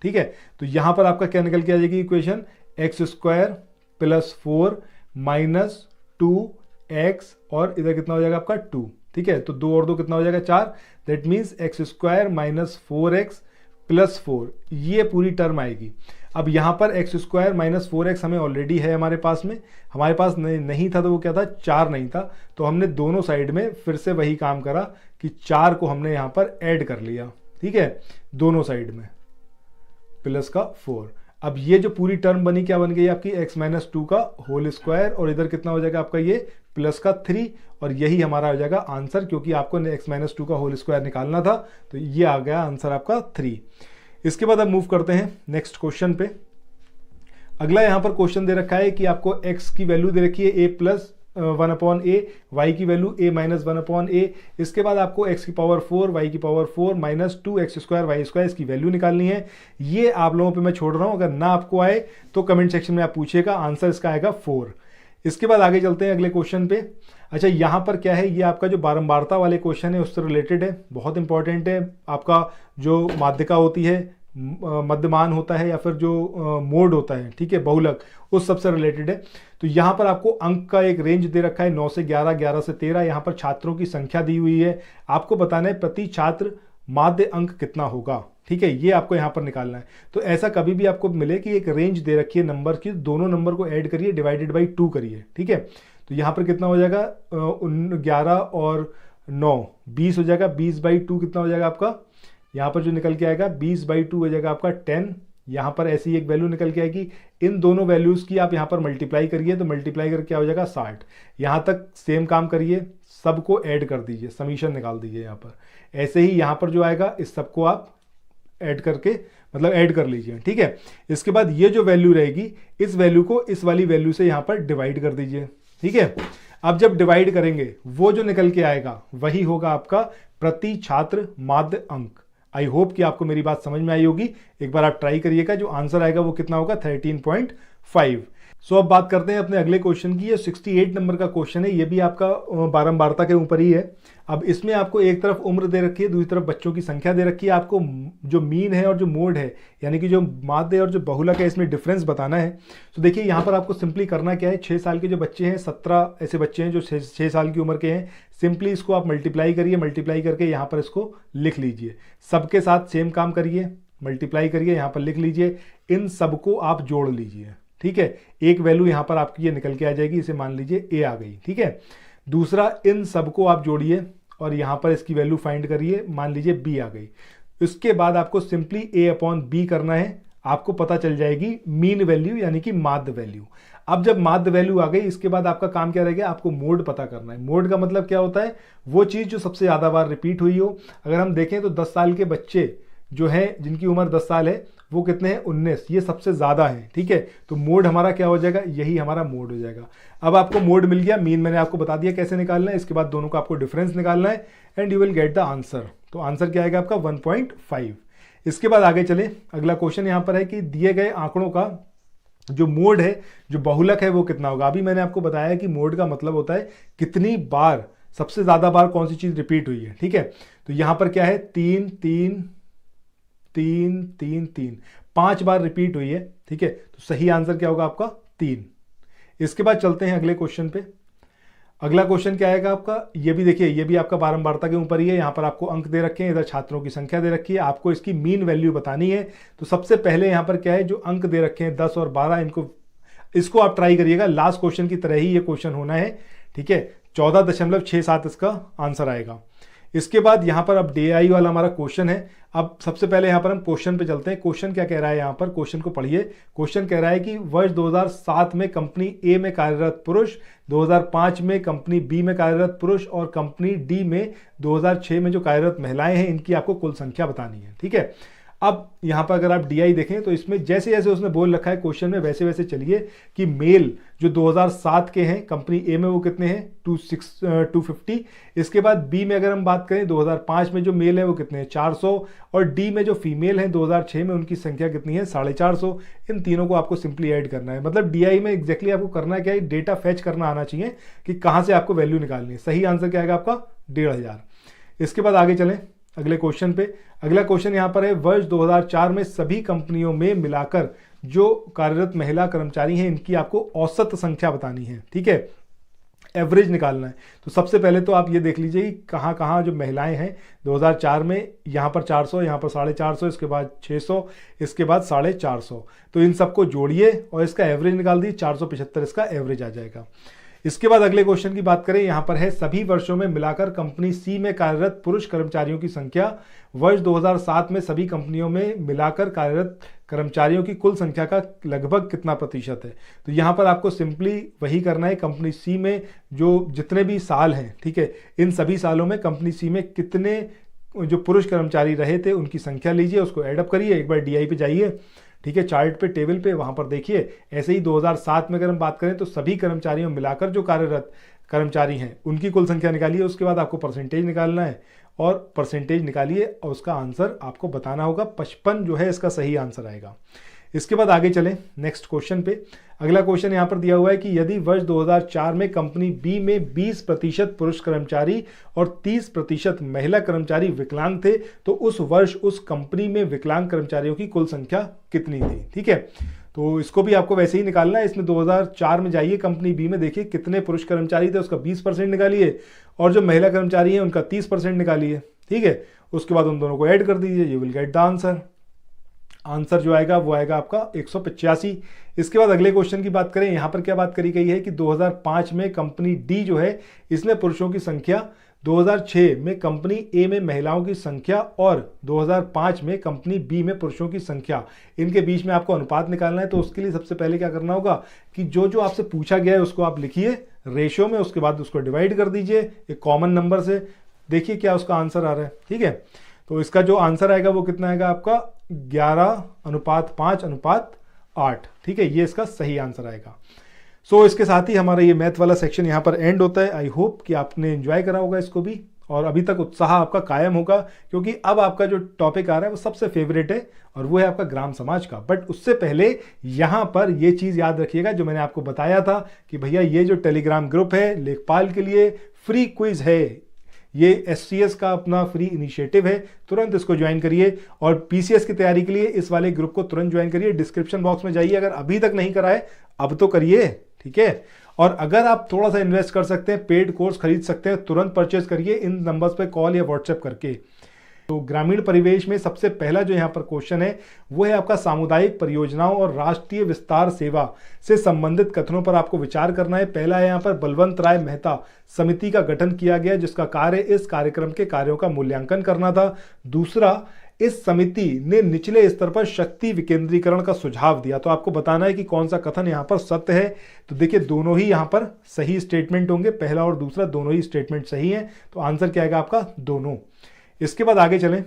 ठीक है, तो यहाँ पर आपका क्या निकल के आ जाएगी equation, x² plus 4 minus 2x और इधर कितना हो जाएगा आपका 2। ठीक है, तो 2 और 2 कितना हो जाएगा 4। That means x² minus 4x plus 4, ये पूरी टर्म आएगी। अब यहाँ पर x² माइनस 4x हमें ऑलरेडी है हमारे पास में, हमारे पास नहीं था तो वो क्या था 4 नहीं था, तो हमने दोनों साइड में फिर से वही काम करा कि 4 को हमने यहाँ पर ऐड कर लिया। ठीक है, दोनों साइड में प्लस का 4। अब ये जो पूरी टर्म बनी क्या बन गई आपकी x माइनस 2 का होल स्क्वायर और इधर कितना हो जाएगा आपका ये प्लस का 3, और यही हमारा हो जाएगा आंसर, क्योंकि आपको x माइनस 2 का होल स्क्वायर निकालना था, तो ये आ गया आंसर आपका 3। इसके बाद अब मूव करते हैं नेक्स्ट क्वेश्चन पे। अगला यहाँ पर क्वेश्चन दे रखा है कि आपको x की वैल्यू दे रखी है a प्लस 1/a, y की वैल्यू a माइनस 1/a। इसके बाद आपको x की पावर 4, y की पावर 4 माइनस 2x² y² इसकी वैल्यू निकालनी है। ये आप लोगों पे मैं छोड़ रहा हूँ, अगर ना आपको आए तो कमेंट सेक्शन में आप पूछिएगा, आंसर इसका आएगा 4। इसके बाद आगे चलते हैं अगले क्वेश्चन पे। अच्छा, यहाँ पर क्या है, ये आपका जो बारंबारता वाले क्वेश्चन है उससे रिलेटेड है, बहुत इंपॉर्टेंट है। आपका जो माध्यिका होती है, मध्यमान होता है या फिर जो मोड होता है, ठीक है, बहुलक, उस सबसे रिलेटेड है। तो यहाँ पर आपको अंक का एक रेंज दे रखा है 9 से 11, 11 से 13। यहाँ पर छात्रों की संख्या दी हुई है, आपको बताना है प्रति छात्र माध्य अंक कितना होगा। ठीक है, ये आपको यहाँ पर निकालना है। तो ऐसा कभी भी आपको मिले कि एक रेंज दे रखी है नंबर की, दोनों नंबर को ऐड करिए, डिवाइडेड बाई 2 करिए। ठीक है, तो यहाँ पर कितना हो जाएगा 11 और 9 20 हो जाएगा, 20/2 कितना हो जाएगा आपका, यहाँ पर जो निकल के आएगा 20/2 हो जाएगा आपका 10। यहाँ पर ऐसी एक वैल्यू निकल के आएगी, इन दोनों वैल्यूज की आप यहाँ पर मल्टीप्लाई करिए, तो मल्टीप्लाई करके क्या हो जाएगा 60। यहाँ तक सेम काम करिए, सबको ऐड कर दीजिए, समीशन निकाल दीजिए यहाँ पर। ऐसे ही यहाँ पर जो आएगा इस सबको आप ऐड करके, मतलब ऐड कर लीजिए। ठीक है, इसके बाद ये जो वैल्यू रहेगी, इस वैल्यू को इस वाली वैल्यू से यहाँ पर डिवाइड कर दीजिए। ठीक है, अब जब डिवाइड करेंगे वो जो निकल के आएगा वही होगा आपका प्रति छात्र माध्य अंक। आई होप कि आपको मेरी बात समझ में आई होगी। एक बार आप ट्राई करिएगा, जो आंसर आएगा वो कितना होगा 13.5। सो अब बात करते हैं अपने अगले क्वेश्चन की। ये 68 नंबर का क्वेश्चन है, ये भी आपका बारंबारता के ऊपर ही है। अब इसमें आपको एक तरफ उम्र दे रखी है, दूसरी तरफ बच्चों की संख्या दे रखी है। आपको जो मीन है और जो मोड है, यानी कि जो माध्य और जो बहुलक है, इसमें डिफरेंस बताना है। तो देखिए यहाँ पर आपको सिंपली करना क्या है, 6 साल के जो बच्चे हैं, 17 ऐसे बच्चे हैं जो 6 साल की उम्र के हैं। सिंपली इसको आप मल्टीप्लाई करिए, मल्टीप्लाई करके यहाँ पर इसको लिख लीजिए। सबके साथ सेम काम करिए, मल्टीप्लाई करिए, यहाँ पर लिख लीजिए। इन सबको आप जोड़ लीजिए, ठीक है। एक वैल्यू यहाँ पर आपकी ये निकल के आ जाएगी, इसे मान लीजिए ए आ गई, ठीक है। दूसरा, इन सबको आप जोड़िए और यहाँ पर इसकी वैल्यू फाइंड करिए, मान लीजिए बी आ गई। इसके बाद आपको सिंपली ए अपॉन बी करना है, आपको पता चल जाएगी मीन वैल्यू यानी कि माध्य वैल्यू। अब जब माध्य वैल्यू आ गई, इसके बाद आपका काम क्या रहेगा, आपको मोड पता करना है। मोड का मतलब क्या होता है, वो चीज़ जो सबसे ज़्यादा बार रिपीट हुई हो। अगर हम देखें तो 10 साल के बच्चे जो हैं, जिनकी उम्र 10 साल है, वो कितने हैं 19, ये सबसे ज़्यादा है, ठीक है। तो मोड हमारा क्या हो जाएगा, यही हमारा मोड हो जाएगा। अब आपको मोड मिल गया, मीन मैंने आपको बता दिया कैसे निकालना है। इसके बाद दोनों का आपको डिफरेंस निकालना है and you will get the answer. तो आंसर क्या आएगा आपका 1.5। इसके बाद आगे चले, अगला क्वेश्चन यहाँ पर है कि दिए गए आंकड़ों का जो मोड है, जो बहुलक है, वो कितना होगा। अभी मैंने आपको बताया कि मोड का मतलब होता है कितनी बार, सबसे ज़्यादा बार कौन सी चीज़ रिपीट हुई है, ठीक है। तो यहाँ पर क्या है, 3 3 3 3 3, 5 बार रिपीट हुई है, ठीक है। तो सही आंसर क्या होगा आपका 3। इसके बाद चलते हैं अगले क्वेश्चन पे। अगला क्वेश्चन क्या आएगा आपका, ये भी देखिए, ये भी आपका बारंबारता के ऊपर ही है। यहाँ पर आपको अंक दे रखे हैं, इधर छात्रों की संख्या दे रखी है, आपको इसकी मीन वैल्यू बतानी है। तो सबसे पहले यहाँ पर क्या है, जो अंक दे रखे हैं 10 और 12, इसको आप ट्राई करिएगा। लास्ट क्वेश्चन की तरह ही ये क्वेश्चन होना है, ठीक है। 14.67 इसका आंसर आएगा। इसके बाद यहाँ पर अब DI वाला हमारा क्वेश्चन है। अब सबसे पहले यहाँ पर हम क्वेश्चन पे चलते हैं। क्वेश्चन क्या कह रहा है, यहाँ पर क्वेश्चन को पढ़िए। क्वेश्चन कह रहा है कि वर्ष 2007 में कंपनी ए में कार्यरत पुरुष, 2005 में कंपनी बी में कार्यरत पुरुष और कंपनी डी में 2006 में जो कार्यरत महिलाएं हैं, इनकी आपको कुल संख्या बतानी है, ठीक है। अब यहाँ पर अगर आप DI देखें तो इसमें जैसे जैसे उसने बोल रखा है क्वेश्चन में, वैसे वैसे चलिए कि मेल जो 2007 के हैं कंपनी ए में, वो कितने हैं 250। इसके बाद बी में अगर हम बात करें, 2005 में जो मेल है वो कितने हैं 400, और डी में जो फीमेल है 2006 में, उनकी संख्या कितनी है 450। इन तीनों को आपको सिंपली ऐड करना है। मतलब DI में एग्जैक्टली आपको करना क्या है, डेटा फैच करना आना चाहिए कि कहाँ से आपको वैल्यू निकालनी है। सही आंसर क्या आएगा आपका 1500। इसके बाद आगे चलें अगले क्वेश्चन पे। अगला क्वेश्चन यहाँ पर है, वर्ष 2004 में सभी कंपनियों में मिलाकर जो कार्यरत महिला कर्मचारी हैं, इनकी आपको औसत संख्या बतानी है, ठीक है। एवरेज निकालना है। तो सबसे पहले तो आप ये देख लीजिए कि कहाँ कहाँ जो महिलाएं हैं 2004 में, यहाँ पर 400, यहाँ पर 450, इसके बाद 600, इसके बाद 450। तो इन सबको जोड़िए और इसका एवरेज निकाल दीजिए, 475 इसका एवरेज आ जाएगा। इसके बाद अगले क्वेश्चन की बात करें, यहाँ पर है सभी वर्षों में मिलाकर कंपनी सी में कार्यरत पुरुष कर्मचारियों की संख्या वर्ष 2007 में सभी कंपनियों में मिलाकर कार्यरत कर्मचारियों की कुल संख्या का लगभग कितना प्रतिशत है। तो यहाँ पर आपको सिंपली वही करना है, कंपनी सी में जो जितने भी साल हैं, ठीक है, इन सभी सालों में कंपनी सी में कितने जो पुरुष कर्मचारी रहे थे उनकी संख्या लीजिए, उसको एडअप करिए। एक बार DI पे जाइए, ठीक है, चार्ट पे, टेबल पे, वहां पर देखिए। ऐसे ही 2007 में अगर हम बात करें तो सभी कर्मचारियों मिलाकर जो कार्यरत कर्मचारी हैं उनकी कुल संख्या निकालिए। उसके बाद आपको परसेंटेज निकालना है और परसेंटेज निकालिए और उसका आंसर आपको बताना होगा। 55 जो है इसका सही आंसर आएगा। इसके बाद आगे चलें नेक्स्ट क्वेश्चन पे। अगला क्वेश्चन यहाँ पर दिया हुआ है कि यदि वर्ष 2004 में कंपनी बी में 20% पुरुष कर्मचारी और 30% महिला कर्मचारी विकलांग थे, तो उस वर्ष उस कंपनी में विकलांग कर्मचारियों की कुल संख्या कितनी थी, ठीक है। तो इसको भी आपको वैसे ही निकालना है। इसमें 2004 में जाइए, कंपनी बी में देखिए कितने पुरुष कर्मचारी थे, उसका 20% निकालिए, और जो महिला कर्मचारी हैं उनका 30% निकालिए, ठीक है। उसके बाद उन दोनों को ऐड कर दीजिए, you will get the answer. Answer जो आएगा वो आएगा आपका 185। इसके बाद अगले क्वेश्चन की बात करें, यहाँ पर क्या बात करी गई है कि 2005 में कंपनी डी जो है इसने पुरुषों की संख्या, 2006 में कंपनी ए में महिलाओं की संख्या और 2005 में कंपनी बी में पुरुषों की संख्या, इनके बीच में आपको अनुपात निकालना है। तो उसके लिए सबसे पहले क्या करना होगा कि जो जो आपसे पूछा गया है उसको आप लिखिए रेशियो में, उसके बाद उसको डिवाइड कर दीजिए एक कॉमन नंबर से, देखिए क्या उसका आंसर आ रहा है, ठीक है। तो इसका जो आंसर आएगा वो कितना आएगा आपका 11:5:8, ठीक है, ये इसका सही आंसर आएगा। सो इसके साथ ही हमारा ये मैथ वाला सेक्शन यहाँ पर एंड होता है। आई होप कि आपने एंजॉय करा होगा इसको भी। और अभी तक उत्साह आपका कायम होगा, क्योंकि अब आपका जो टॉपिक आ रहा है वो सबसे फेवरेट है और वो है आपका ग्राम समाज का। बट उससे पहले यहाँ पर ये चीज़ याद रखिएगा जो मैंने आपको बताया था कि भैया ये जो टेलीग्राम ग्रुप है लेखपाल के लिए फ्री क्विज है, ये SCS का अपना फ्री इनिशिएटिव है, तुरंत इसको ज्वाइन करिए। और PCS की तैयारी के लिए इस वाले ग्रुप को तुरंत ज्वाइन करिए। डिस्क्रिप्शन बॉक्स में जाइए, अगर अभी तक नहीं करा है अब तो करिए, ठीक है। और अगर आप थोड़ा सा इन्वेस्ट कर सकते हैं, पेड कोर्स खरीद सकते हैं, तुरंत परचेज करिए इन नंबर्स पे कॉल या व्हाट्सएप करके। तो ग्रामीण परिवेश में सबसे पहला जो यहाँ पर क्वेश्चन है वो है आपका सामुदायिक परियोजनाओं और राष्ट्रीय विस्तार सेवा से संबंधित कथनों पर आपको विचार करना है। पहला है यहाँ पर बलवंत राय मेहता समिति का गठन किया गया जिसका कार्य इस कार्यक्रम के कार्यों का मूल्यांकन करना था। दूसरा, इस समिति ने निचले स्तर पर शक्ति विकेंद्रीकरण का सुझाव दिया। तो आपको बताना है कि कौन सा कथन यहाँ पर सत्य है। तो देखिए दोनों ही यहाँ पर सही स्टेटमेंट होंगे, पहला और दूसरा दोनों ही स्टेटमेंट सही हैं। तो आंसर क्या आएगा आपका दोनों। इसके बाद आगे चलें,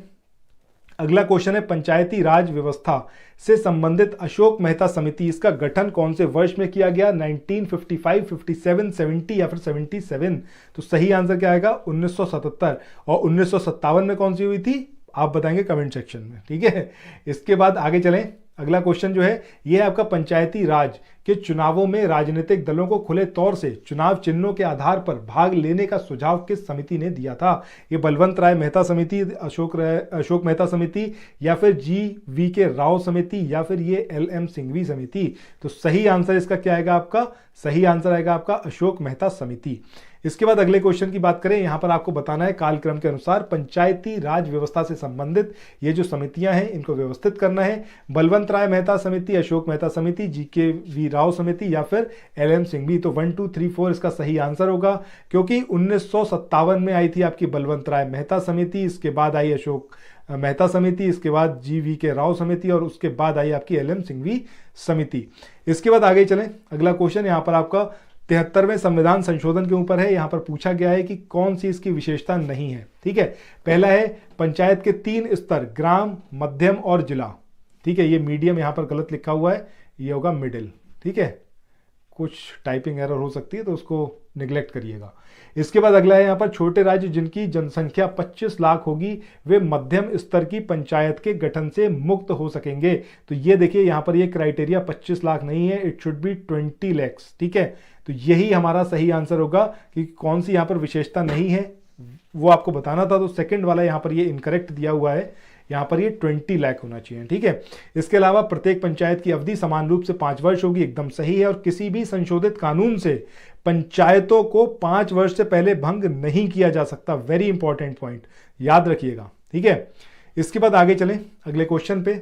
अगला क्वेश्चन है पंचायती राज व्यवस्था से संबंधित अशोक मेहता समिति, इसका गठन कौन से वर्ष में किया गया? 1955, 57, 70 या फिर 77। तो सही आंसर क्या आएगा? 1977। और 1957 में कौन सी हुई थी आप बताएंगे कमेंट सेक्शन में, ठीक है। इसके बाद आगे चलें, अगला क्वेश्चन जो है ये है आपका पंचायती राज के चुनावों में राजनीतिक दलों को खुले तौर से चुनाव चिन्हों के आधार पर भाग लेने का सुझाव किस समिति ने दिया था? ये बलवंत राय मेहता समिति, अशोक मेहता समिति, या फिर GVK राव समिति, या फिर ये LM सिंघवी समिति। तो सही आंसर इसका क्या आएगा आपका? सही आंसर आएगा आपका अशोक मेहता समिति। इसके बाद अगले क्वेश्चन की बात करें, यहां पर आपको बताना है कालक्रम के अनुसार पंचायती राज व्यवस्था से संबंधित ये जो समितियां हैं इनको व्यवस्थित करना है। बलवंत राय मेहता समिति, अशोक मेहता समिति, GKV राव समिति, या फिर LM सिंघवी। तो 1 2 3 4 इसका सही आंसर होगा, क्योंकि 1957 में आई थी आपकी बलवंत राय मेहता समिति, इसके बाद आई अशोक मेहता समिति, इसके बाद GVK राव समिति, और उसके बाद आई आपकी LM सिंघवी समिति। इसके बाद आगे चलें, अगला क्वेश्चन यहाँ पर आपका 73वें संविधान संशोधन के ऊपर है। यहां पर पूछा गया है कि कौन सी इसकी विशेषता नहीं है, ठीक है। पहला है पंचायत के 3 स्तर, ग्राम, मध्यम और जिला, ठीक है। ये मीडियम यहां पर गलत लिखा हुआ है, ये होगा मिडिल, ठीक है। कुछ टाइपिंग एरर हो सकती है तो उसको निगलेक्ट करिएगा। इसके बाद अगला है यहाँ पर छोटे राज्य जिनकी जनसंख्या 25 लाख होगी वे मध्यम स्तर की पंचायत के गठन से मुक्त हो सकेंगे। तो ये देखिए यहाँ पर ये क्राइटेरिया 25 लाख नहीं है, इट शुड बी 20 लाख, ठीक है। तो यही हमारा सही आंसर होगा कि कौन सी यहाँ पर विशेषता नहीं है वो आपको बताना था। तो सेकंड वाला यहाँ पर ये इनकरेक्ट दिया हुआ है, यहाँ पर ये 20 लाख होना चाहिए, ठीक है। इसके अलावा प्रत्येक पंचायत की अवधि समान रूप से 5 वर्ष होगी, एकदम सही है। और किसी भी संशोधित कानून से पंचायतों को 5 वर्ष से पहले भंग नहीं किया जा सकता। वेरी इंपॉर्टेंट पॉइंट, याद रखिएगा, ठीक है। इसके बाद आगे चलें अगले क्वेश्चन पे।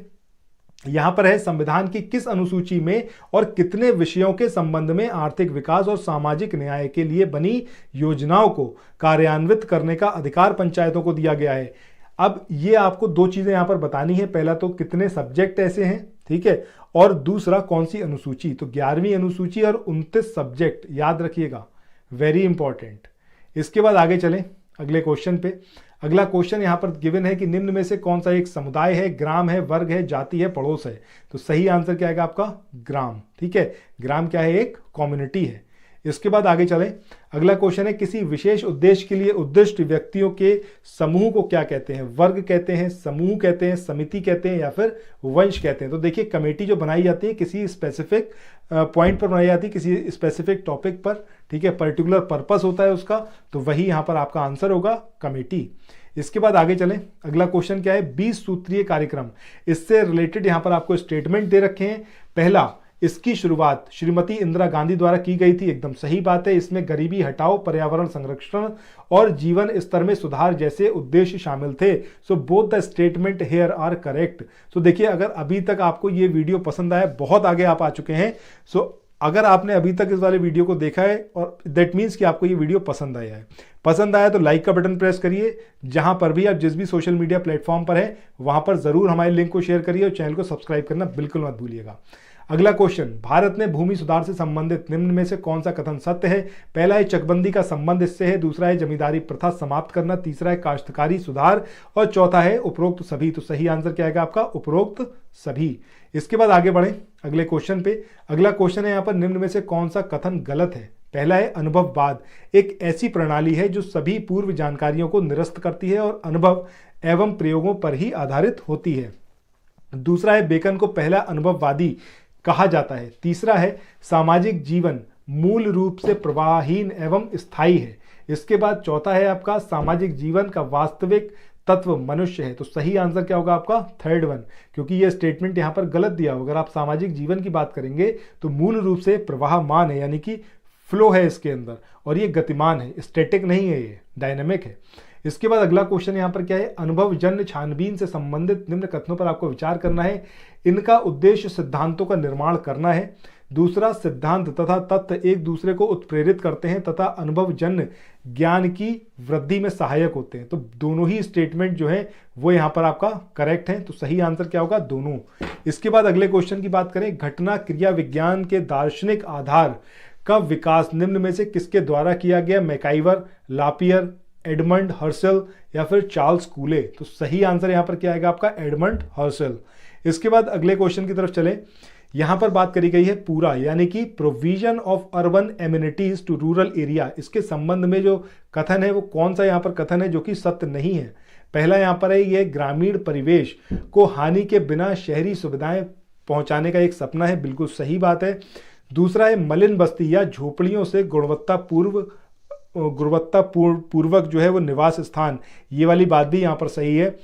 यहां पर है संविधान की किस अनुसूची में और कितने विषयों के संबंध में आर्थिक विकास और सामाजिक न्याय के लिए बनी योजनाओं को कार्यान्वित करने का अधिकार पंचायतों को दिया गया है। अब ये आपको 2 चीजें यहां पर बतानी है, पहला तो कितने सब्जेक्ट ऐसे हैं, ठीक है, और दूसरा कौन सी अनुसूची। तो 11वीं अनुसूची और 29 सब्जेक्ट याद रखिएगा, वेरी इंपॉर्टेंट। इसके बाद आगे चलें अगले क्वेश्चन पे। अगला क्वेश्चन यहां पर गिवन है कि निम्न में से कौन सा एक समुदाय है, ग्राम है, वर्ग है, जाति है, पड़ोस है। तो सही आंसर क्या आएगा आपका? ग्राम, ठीक है। ग्राम क्या है? एक कम्युनिटी है। इसके बाद आगे चलें, अगला क्वेश्चन है किसी विशेष उद्देश्य के लिए उद्दिष्ट व्यक्तियों के समूह को क्या कहते हैं? वर्ग कहते हैं, समूह कहते हैं, समिति कहते हैं, या फिर वंश कहते हैं। तो देखिए कमेटी जो बनाई जाती है किसी स्पेसिफिक पॉइंट पर बनाई जाती है, किसी स्पेसिफिक टॉपिक पर, ठीक है, पर्टिकुलर पर्पस होता है उसका। तो वही यहां पर आपका आंसर होगा कमेटी। इसके बाद आगे चलें, अगला क्वेश्चन क्या है? 20 सूत्रीय कार्यक्रम, इससे रिलेटेड यहां पर आपको स्टेटमेंट दे रखे हैं। पहला, इसकी शुरुआत श्रीमती इंदिरा गांधी द्वारा की गई थी, एकदम सही बात है। इसमें गरीबी हटाओ, पर्यावरण संरक्षण और जीवन स्तर में सुधार जैसे उद्देश्य शामिल थे। So both the statement here are correct. So देखिए अगर अभी तक आपको ये वीडियो पसंद आया, बहुत आगे आप आ चुके हैं, सो अगर आपने अभी तक इस वाले वीडियो को देखा है और दैट मीन्स कि आपको ये वीडियो पसंद आया है। पसंद आया तो लाइक का बटन प्रेस करिए, जहां पर भी आप जिस भी सोशल मीडिया प्लेटफॉर्म पर है वहां पर जरूर हमारे लिंक को शेयर करिए और चैनल को सब्सक्राइब करना बिल्कुल मत भूलिएगा। अगला क्वेश्चन, भारत में भूमि सुधार से संबंधित निम्न में से कौन सा कथन सत्य है? पहला है चकबंदी का संबंध इससे है, दूसरा है जमींदारी प्रथा समाप्त करना, तीसरा है काश्तकारी सुधार, और चौथा है उपरोक्त सभी। तो सही आंसर क्या आएगा आपका? उपरोक्त सभी। इसके बाद आगे बढ़ें अगले क्वेश्चन पे। अगला क्वेश्चन है यहाँ पर निम्न में से कौन सा कथन गलत है? पहला है अनुभववाद, एक ऐसी प्रणाली है जो सभी पूर्व जानकारियों को निरस्त करती है और अनुभव एवं प्रयोगों पर ही आधारित होती है। दूसरा है बेकन को पहला अनुभववादी कहा जाता है। तीसरा है सामाजिक जीवन मूल रूप से प्रवाहहीन एवं स्थायी है। इसके बाद चौथा है आपका सामाजिक जीवन का वास्तविक तत्व मनुष्य है। तो सही आंसर क्या होगा आपका थर्ड वन, क्योंकि ये स्टेटमेंट यहां पर गलत दिया हो। अगर आप सामाजिक जीवन की बात करेंगे तो मूल रूप से प्रवाहमान है, यानी कि फ्लो है इसके अंदर, और ये गतिमान है, स्टैटिक नहीं है, ये डायनामिक है। इसके बाद अगला क्वेश्चन यहाँ पर क्या है, अनुभवजन्य छानबीन से संबंधित निम्न कथनों पर आपको विचार करना है। इनका उद्देश्य सिद्धांतों का निर्माण करना है। दूसरा, सिद्धांत तथा तथ्य एक दूसरे को उत्प्रेरित करते हैं तथा अनुभवजन्य ज्ञान की वृद्धि में सहायक होते हैं। तो दोनों ही स्टेटमेंट जो है वो यहाँ पर आपका करेक्ट है। तो सही आंसर क्या होगा, दोनों। इसके बाद अगले क्वेश्चन की बात करें, घटना क्रिया विज्ञान के दार्शनिक आधार का विकास निम्न में से किसके द्वारा किया गया, मैकाइवर, लापियर, एडमंड हर्सल या फिर चार्ल्स कूले। तो सही आंसर यहां पर क्या आएगा आपका, एडमंड हर्सल। इसके बाद अगले क्वेश्चन की तरफ चले। यहां पर बात करी गई है पूरा, यानी कि provision of urban amenities to rural area. इसके संबंध में जो कथन है वो कौन सा यहां पर कथन है जो कि सत्य नहीं है। पहला यहां पर है, ये ग्रामीण परिवेश को हानि के बिना शहरी सुविधाएं पहुंचाने का एक सपना है, बिल्कुल सही बात है। दूसरा है, मलिन बस्ती या झोपड़ियों से गुणवत्तापूर्वक जो है वो निवास स्थान, ये वाली बात भी यहाँ पर सही है।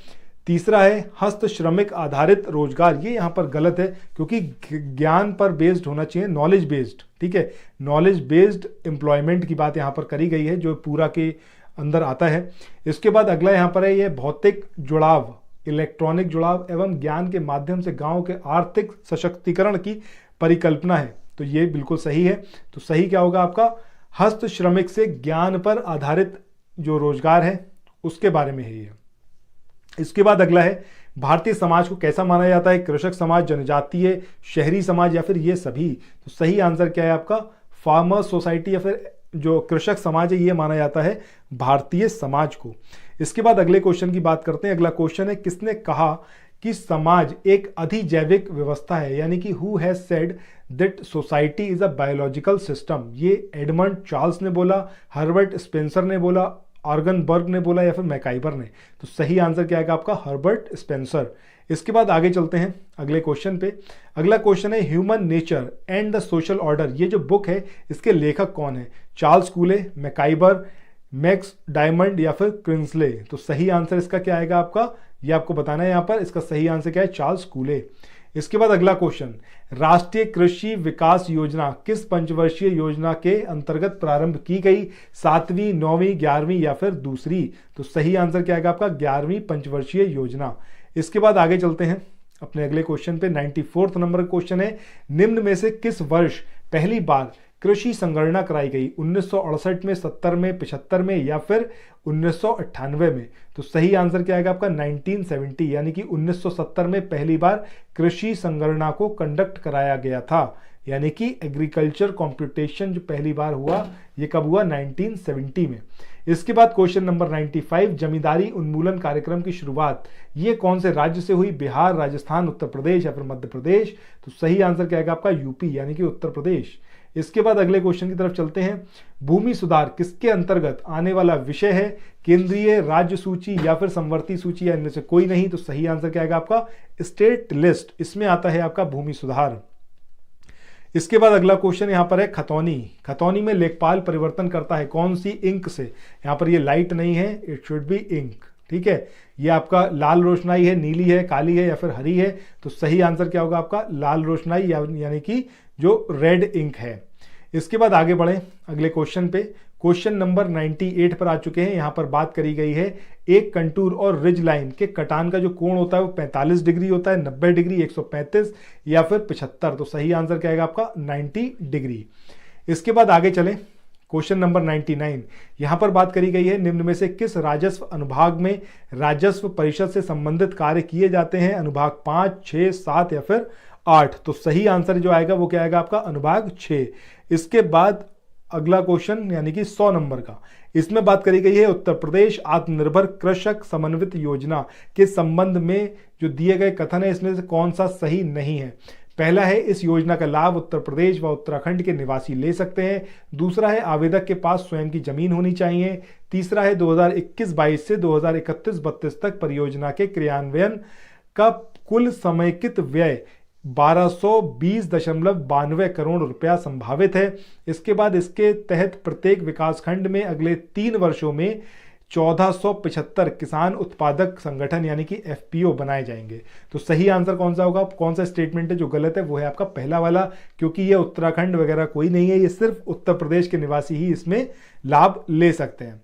तीसरा है, हस्त श्रमिक आधारित रोजगार, ये यहाँ पर गलत है क्योंकि ज्ञान पर बेस्ड होना चाहिए, नॉलेज बेस्ड, ठीक है, नॉलेज बेस्ड एम्प्लॉयमेंट की बात यहाँ पर करी गई है जो पूरा के अंदर आता है। इसके बाद अगला यहाँ पर है, ये भौतिक जुड़ाव, इलेक्ट्रॉनिक जुड़ाव एवं ज्ञान के माध्यम से गांव के आर्थिक सशक्तिकरण की परिकल्पना है। तो ये बिल्कुल सही है। तो सही क्या होगा आपका, हस्त श्रमिक से ज्ञान पर आधारित जो रोजगार है उसके बारे में है ये। इसके बाद अगला है, भारतीय समाज को कैसा माना जाता है, कृषक समाज, जनजातीय, शहरी समाज या फिर ये सभी। तो सही आंसर क्या है आपका, फार्मर सोसाइटी या फिर जो कृषक समाज है ये माना जाता है भारतीय समाज को। इसके बाद अगले क्वेश्चन की बात करते हैं। अगला क्वेश्चन है, किसने कहा कि समाज एक अधिजैविक व्यवस्था है, यानी कि who has said that society is a biological system. ये एडमंड चार्ल्स ने बोला, हर्बर्ट स्पेंसर ने बोला, ऑर्गनबर्ग ने बोला या फिर मैकाइवर ने। तो सही आंसर क्या आएगा आपका, हर्बर्ट स्पेंसर। इसके बाद आगे चलते हैं अगले क्वेश्चन पे। अगला क्वेश्चन है, human nature and the social order, ये जो बुक है इसके लेखक कौन है, चार्ल्स कूले, मैकाइवर, मैक्स डायमंड या फिर क्रिंसले। तो सही आंसर इसका क्या आएगा आपका, ये आपको बताना है यहाँ पर। इसका सही आंसर क्या है, चार्ल्स कूले। इसके बाद अगला क्वेश्चन, राष्ट्रीय कृषि विकास योजना किस पंचवर्षीय योजना के अंतर्गत प्रारंभ की गई, 7वीं, 9वीं, 11वीं या फिर दूसरी। तो सही आंसर क्या आएगा आपका, 11वीं पंचवर्षीय योजना। इसके बाद आगे चलते हैं अपने अगले क्वेश्चन पे। 94 नंबर क्वेश्चन है, निम्न में से किस वर्ष पहली बार कृषि संगणना कराई गई, 1968 में, 70 में, 75 में या फिर 1998 में। तो सही आंसर क्या आएगा आपका, 1970, यानी कि 1970 में पहली बार कृषि संगणना को कंडक्ट कराया गया था, यानी कि एग्रीकल्चर कॉम्पिटिशन जो पहली बार हुआ ये कब हुआ, 1970 में। इसके बाद क्वेश्चन नंबर 95, जमींदारी उन्मूलन कार्यक्रम की शुरुआत ये कौन से राज्य से हुई, बिहार, राजस्थान, उत्तर प्रदेश या फिर मध्य प्रदेश। तो सही आंसर क्या आएगा आपका, यूपी, यानी कि उत्तर प्रदेश। इसके बाद अगले क्वेश्चन की तरफ चलते हैं। भूमि सुधार किसके अंतर्गत आने वाला विषय है, केंद्रीय राज्य सूची या फिर समवर्ती सूची या इनमें से कोई नहीं। तो सही आंसर क्या आएगा आपका, स्टेट लिस्ट, इसमें आता है आपका भूमि सुधार। इसके बाद अगला क्वेश्चन यहाँ पर है, खतौनी, खतौनी में लेखपाल परिवर्तन करता है कौन सी इंक से। यहाँ पर ये लाइट नहीं है, इट शुड बी इंक, ठीक है। ये आपका लाल रोशनाई है, नीली है, काली है या फिर हरी है। तो सही आंसर क्या होगा आपका, लाल रोशनाई, यानी कि जो रेड इंक है। इसके बाद आगे बढ़े अगले क्वेश्चन पे। क्वेश्चन नंबर 98 पर आ चुके हैं। यहाँ पर बात करी गई है, एक कंटूर और रिज लाइन के कटान का जो कोण होता है वो 45 डिग्री होता है, 90 डिग्री, 135 या फिर 75। तो सही आंसर क्या आएगा आपका, 90 डिग्री। इसके बाद आगे चलें, क्वेश्चन नंबर 99, यहां पर बात करी गई है, निम्न में से किस राजस्व अनुभाग में राजस्व परिषद से संबंधित कार्य किए जाते हैं, अनुभाग 5, 6, 7 या फिर 8। तो सही आंसर जो आएगा वो क्या आएगा आपका, अनुभाग 6। इसके बाद अगला क्वेश्चन यानी कि 100 नंबर का, इसमें बात करी गई है उत्तर प्रदेश आत्मनिर्भर कृषक समन्वित योजना के संबंध में जो दिए गए कथन है इसमें से कौन सा सही नहीं है। पहला है, इस योजना का लाभ उत्तर प्रदेश व उत्तराखंड के निवासी ले सकते हैं। दूसरा है, आवेदक के पास स्वयं की जमीन होनी चाहिए। तीसरा है, 2021-22 से 2031-32 तक परियोजना के क्रियान्वयन का कुल समेकित व्यय 1220.92 करोड़ रुपया संभावित है। इसके बाद इसके तहत प्रत्येक विकासखंड में अगले 3 वर्षों में 1475 किसान उत्पादक संगठन यानी कि एफपीओ बनाए जाएंगे। तो सही आंसर कौन सा होगा, कौन सा स्टेटमेंट है जो गलत है, वो है आपका पहला वाला, क्योंकि ये उत्तराखंड वगैरह कोई नहीं है, ये सिर्फ उत्तर प्रदेश के निवासी ही इसमें लाभ ले सकते हैं।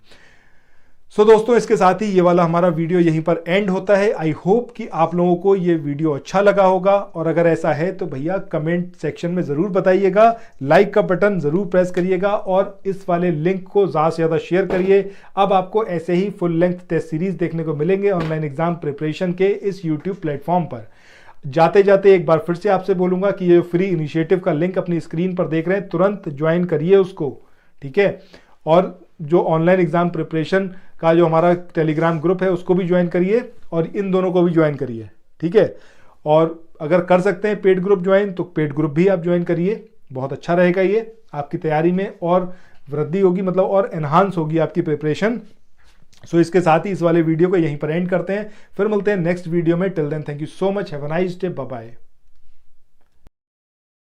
सो दोस्तों, इसके साथ ही ये वाला हमारा वीडियो यहीं पर एंड होता है। आई होप कि आप लोगों को ये वीडियो अच्छा लगा होगा, और अगर ऐसा है तो भैया कमेंट सेक्शन में ज़रूर बताइएगा, लाइक का बटन ज़रूर प्रेस करिएगा और इस वाले लिंक को ज़्यादा से ज़्यादा शेयर करिए। अब आपको ऐसे ही फुल लेंथ टेस्ट सीरीज देखने को मिलेंगे ऑनलाइन एग्जाम प्रिपरेशन के इस यूट्यूब प्लेटफॉर्म पर। जाते जाते एक बार फिर से आपसे बोलूँगा कि ये फ्री इनिशिएटिव का लिंक अपनी स्क्रीन पर देख रहे हैं, तुरंत ज्वाइन करिए उसको, ठीक है। और जो ऑनलाइन एग्जाम प्रिपरेशन का जो हमारा टेलीग्राम ग्रुप है उसको भी ज्वाइन करिए, और इन दोनों को भी ज्वाइन करिए, ठीक है। और अगर कर सकते हैं पेड ग्रुप ज्वाइन, तो पेड ग्रुप भी आप ज्वाइन करिए, बहुत अच्छा रहेगा, ये आपकी तैयारी में और वृद्धि होगी, मतलब और एनहांस होगी आपकी प्रिपरेशन। सो इसके साथ ही इस वाले वीडियो को यहीं पर एंड करते हैं, फिर मिलते हैं नेक्स्ट वीडियो में। Till then thank you so much, have a nice day, bye bye.